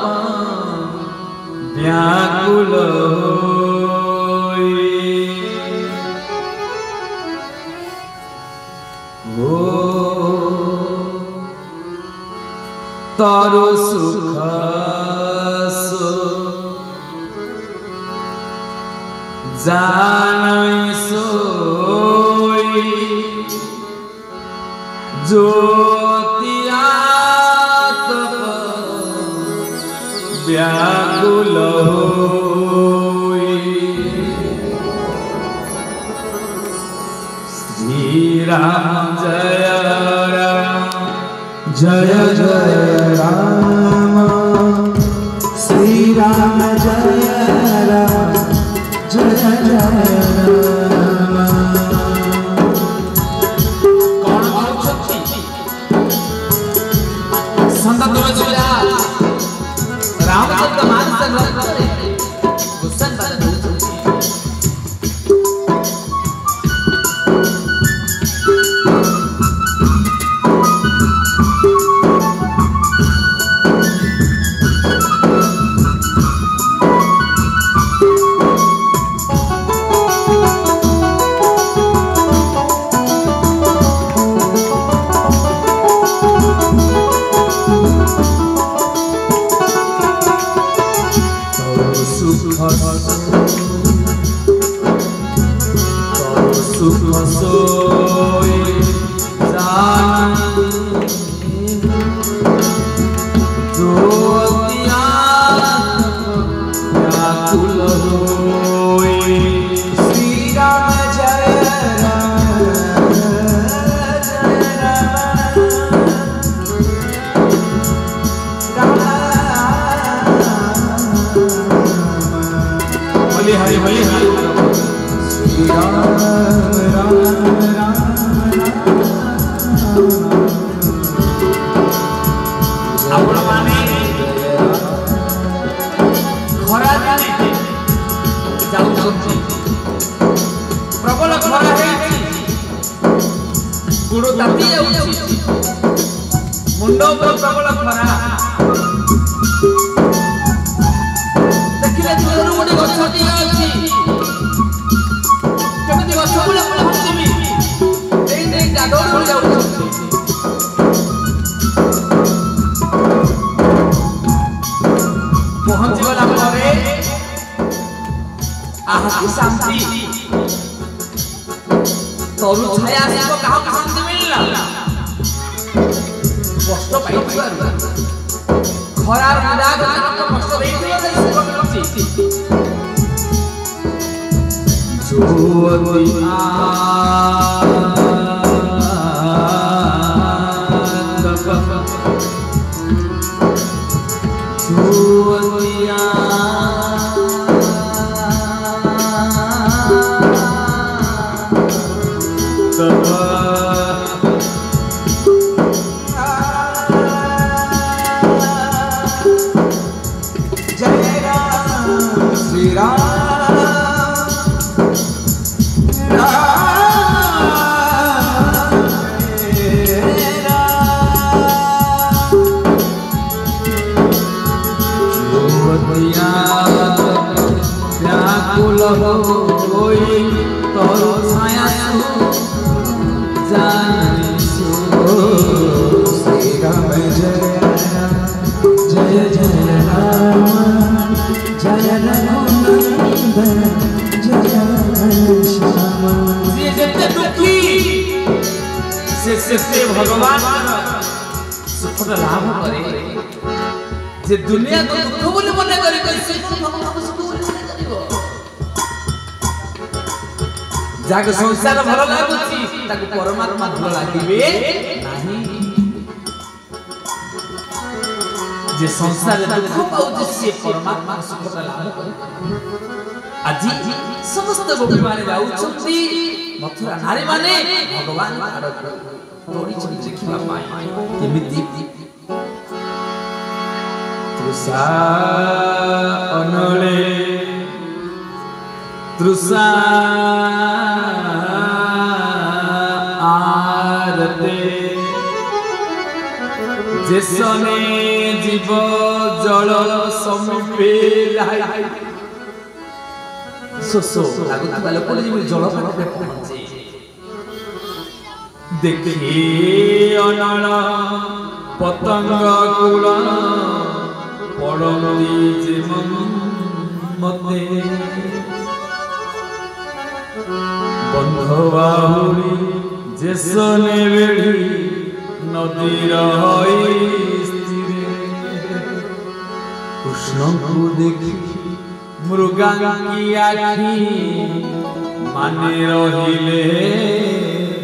व्याकुल हो तरु सुख जानै सोई जो व्याकुल श्री राम जय जय जय राम श्री राम जय राम जय जय राम। कौन कहउछथि संत तुलसीदास रामचंद्र मानस ग्रंथ रे गुस्सन बात प्रबल खरा गुड़ ताती मुंड प्रबल खरा देखिले दूर गोटे गछटी अछि केमति गछ बोले पहुँचबी एई नै जागो हो जाउछ पहुँच गला परे आहा शांति तरु छाया को कहा शांति मिलला कष्ट पाइबार खरार विराग को कष्ट देइथियो नै सुख मिलछि जोति से भगवान सुख लाभ करे जे दुनिया को दुख बोले मने करी कैसे भगवान सुख बोले मने करिवो जाग संसार भल लागुची ताको परमात्मा भल लागिबे नाही जे संसार दुख पाउची से परमात्मा सुख लाभ करे आज समस्त गोपी माने जाउछंती मथुरा नारी माने भगवान आड़क तोड़ी चली देखिबा पाई केमिति तृषा अनले तृषा आरते जेसने जीव जल समीपे लाई सोसो लागुता लोक जल पाखे पहुंचे देखी अनल पतंग कुल पड़ती जीवन मते बंधुआहुरी जेसने बेड़ी नदीर स्थिरे कृष्ण को देखी मृगांगी आखी माने रहिले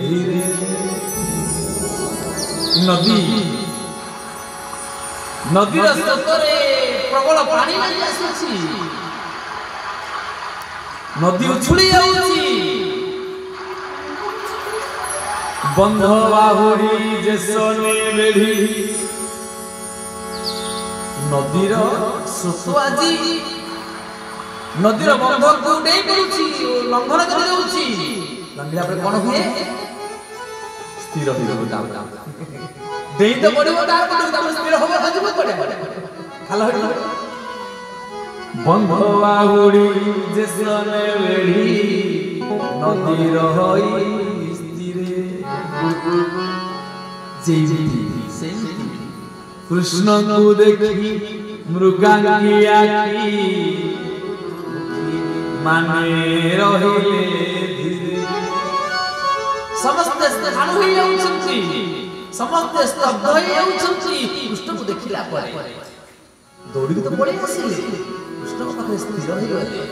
धीरे नदी नदीर स्रोतरे प्रबल पानी लागि आसुछि नदी उछुली जाउछि बंध बाहुरी जेसने बेढ़ी नदीर स्रोत आजी नदीर बंध को डेई पड़ुछि लंघन कर जाउछि लंघिला पर कोन हुए स्थिर हो जाउ देई तो पड़िबो ता स्थिर होबो हजब पड़े खाला हट बंध बाहुरी जेसने बेढ़ी नदीर होई कृष्ण को देखी मृगांगी आखी माने रहिले धीरे समस्त स्थान होई जाउछंती समस्त स्तब्ध होई जाउछंती कृष्ण को देखिला परे दौड़ी तो पड़े आसिले कृष्ण को पाखे स्थिर होई गले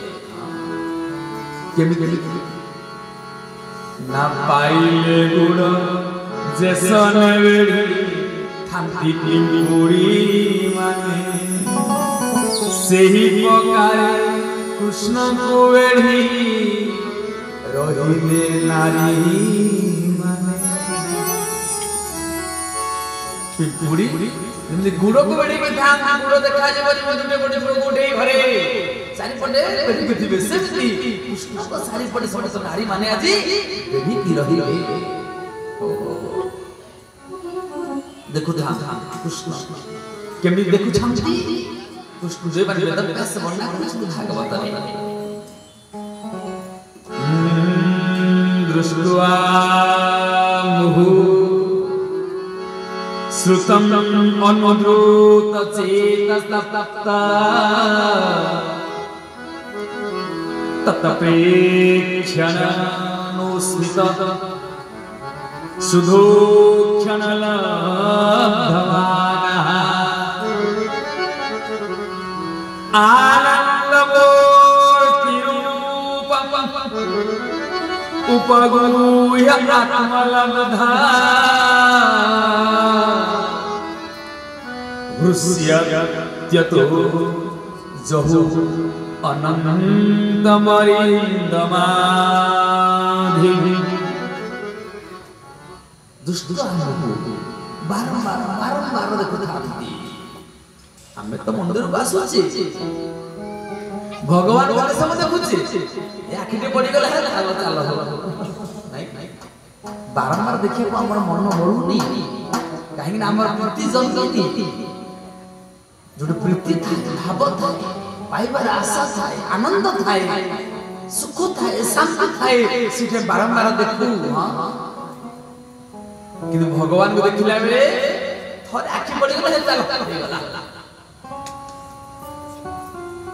केमी ना पाइले गुण जेसन बेड़ी थांती मुड़ी माने सेही पकाए कृष्ण को बेड़ी रहिले नारी माने पिपुड़ी जेमति गुड़ को बेड़ी के थां गुड़ देखा जे मधुमे बड़ी गोटे घरे सारी पटे बेटी बेटी सेमति कृष्ण को सारी पटे समस्त नारी माने आजी बेड़ी की रहिले देखो कृष्ण केमि देखु छांती कृष्ण जे बारे वेद व्यास वर्णना करछन भागवत रे दृष्ट्वा मुहु श्रुतम अनुद्रुत चेतस्तप्ता ततपेक्षणनुस्मित सुधोक्षणलब्धमानः आनन्दमूर्तिरूपम् उपगूह्य आत्मलब्धा हृष्यत्यतो जहु अनन्तमरिन्दमाधि दुष्ट बारंबार देखो थाती हमें तो मंदिर बास होछि भगवान वाले सब देखुछि ए आखिटे पड़ी गला है चलो चलो नहीं बारंबार देखिए को हमर मन बढुनी काहे ना हमर प्रति जंती जोड प्रीति भाव थाए पाइबार आशा थाए आनंद थाए सुख थाए शांति थाए सिटे बारंबार देखु हां किंतु भगवान को देखिला बेले थोड़े आखि पड़ी गले चलो हो गला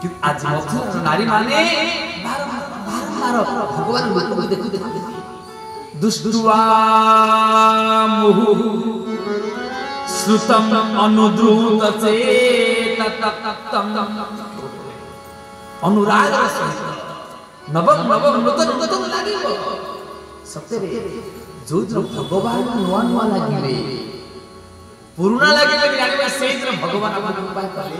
कि आज मथुरा नारी माने बारंबार भगवान को देखु दुष्टुवा मुहु श्रुतम अनुद्रुत चेततम अनुराग नवम नूतन लागिबो सत्य जो भगवान नुआ नुआ लागिबे पुराना लागिबे जानिबा सेई दिन भगवान अपन उपाय कले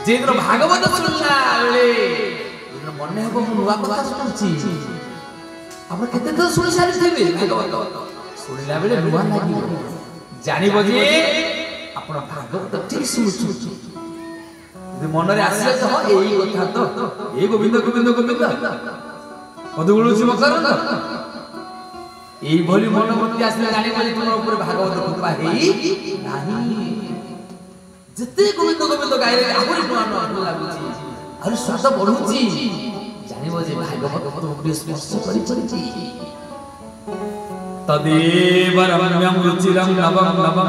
जे दिन भागवत सुनला बेले मन हेबो नुआ कथा सुनछि आपण केते तो सुनि सारि थेबे भागवत सुनिला बेले नुआ लागिबो जानिबो जे आपण भागवत ठीक सुनछु जे मन रे आसे तो एई कथा तो ए गोविंद गोविंद गोविंद कदुगुळु शिव करन এই ভলি মনোমতি আসলে জানি বলি তোমার উপরে ভাগবত কৃপা হেই নাহি যেতে গোবিন্দ গোবিন্দ গাইলে আহুরি নোয়া নোয়া লাগুছি আর স্বাদ বঢ়ুছি জানিব যে ভাগবত তোমাকে স্পর্শ করি চলিছি তদেব রম্যম রুচিরম নবম নবম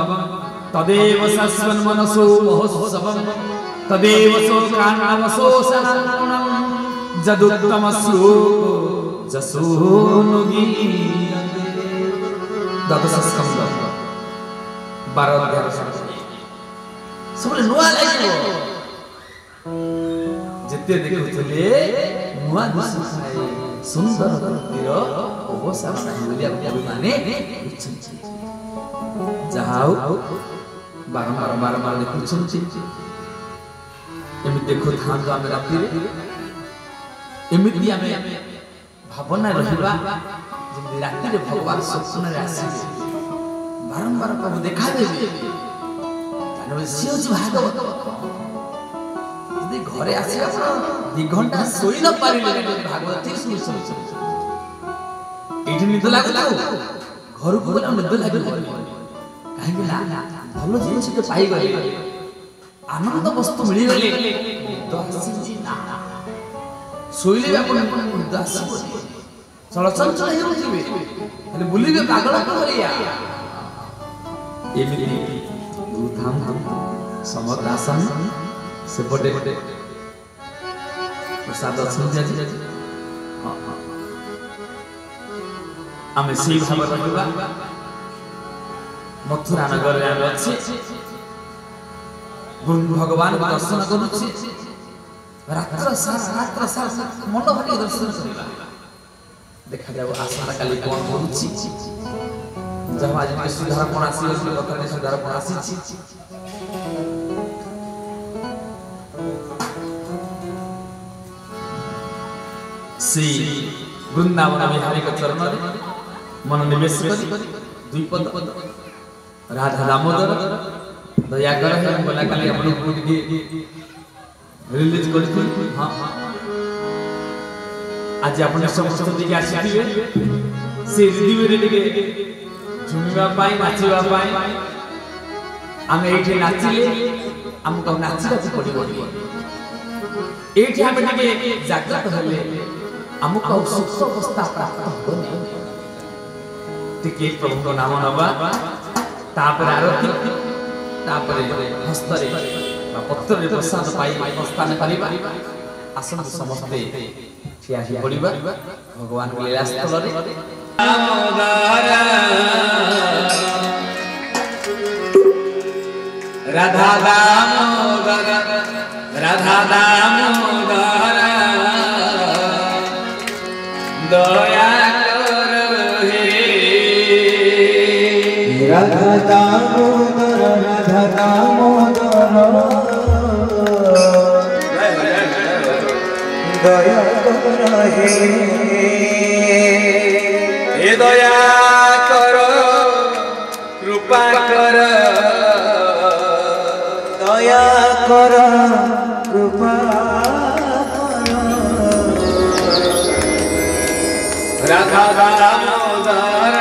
তদেব সস্বন মনসো মহোৎসবম তদেব শোকান্নবশোষণম যদুত্তম শ্লোক যশোনুগী দ্বাদশ স্কন্ধ 12 অধ্যায় सबले नुआ लागिबो जिते देखुले नुआ दिसुଥାଏ सुंदर व्यक्तिर अवसर बोलिया कवि माने जाओ बारंबार बारंबार देखुछंती एमिति देखु थांतो आमे राति रे एमिति आमे भावना रहिबा जेमि राति रे भगवान स्वप्न रे आसी बारंबार प्रभु देखा देबे जानो सियो भागवत घरे आसी आप 2 घंटा सोई न पारिले भागवत सुनि एठी निद लागो घर को गला निद लागो काहे ना भलो जिनिस के पाई गले आनंद वस्तु मिली गले तो आसी ना सोइले आपण निद आसी चलचंचल हे होतिबे खाली बुलिबे पागल करिया एमिति धाम धाम समदासन सेपटे प्रसाद सुनते आम से भाव रहा मथुरा नगर में अच्छे भगवान को दर्शन करुच्छे रात्र सारा मन भर दर्शन करवा देखा जाओ आसंता काली कौन करुच्छी जब आज सुधारपण आसी कथा सुधारपण आसी श्री वृंदावन बिहारी के चरण रे मन निवेश करी 2 पद राधा दामोदर दया कर है बोला काली अपन खुद के रिलीज कर थी हां आज अपन समस्त दिके आसीथिबे से रिदीवे रे के झुमिबा पाई नाचिबा पाई आमे एठी नाचिले हमको नाचिबा पड़िबो एठी आमे के जागृत होले हमको सुख अवस्था प्राप्त होने टिके प्रभु को नाम नबा तापर आरती तापर हस्तरे पत्र रे प्रसाद पाई प्रस्थान करिबा आसन समस्ते ठिया ही पड़िबा भगवान के लीला स्थल रे राधा दामोदर राधा दामोदर दया करो हे राधा दामोदर दया करो हे दया करो कृपा कर दया करो कृपा राधा दामोदर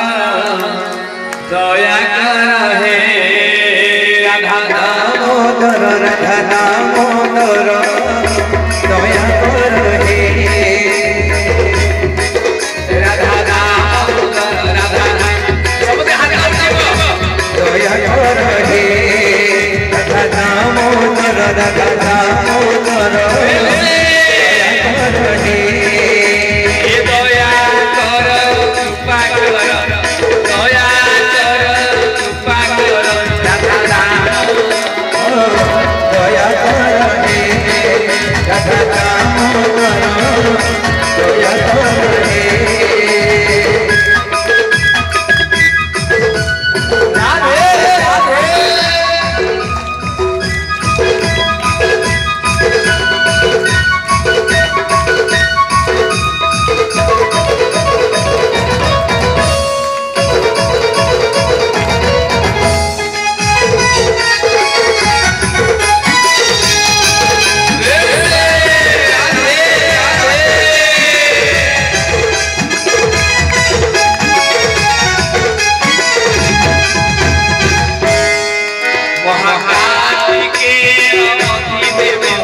दया कर हे राधा दामोदर राधा दामोदर दया कर हे राधा दामोदर राधा सबके हाथ दया कर हे राधा दामोदर राधा दामोदर दया कर हे महाकाल के अवधि में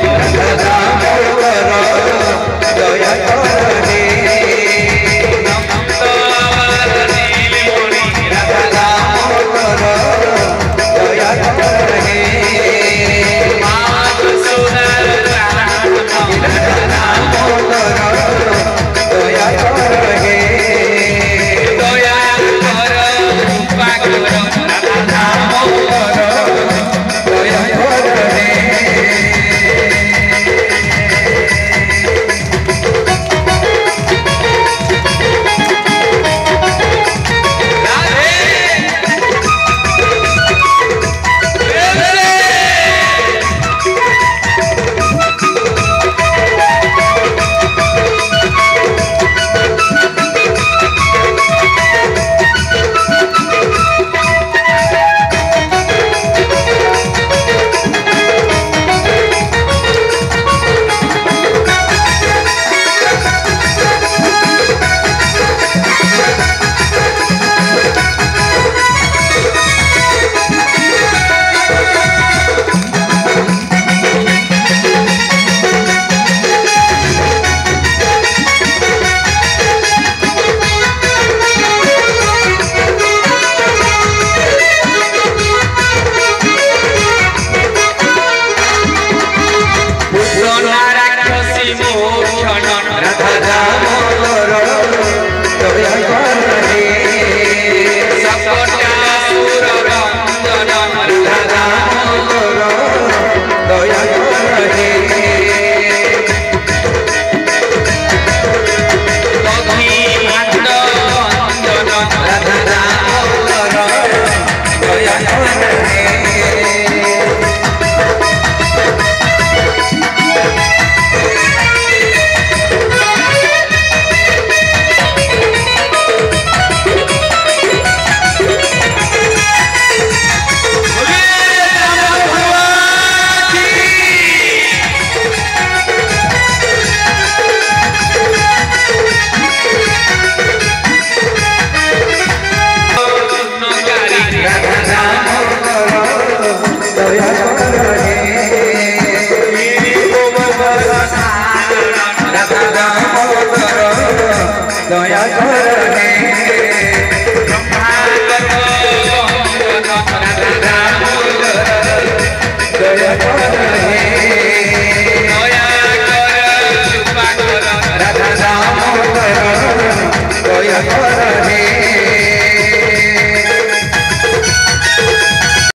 हे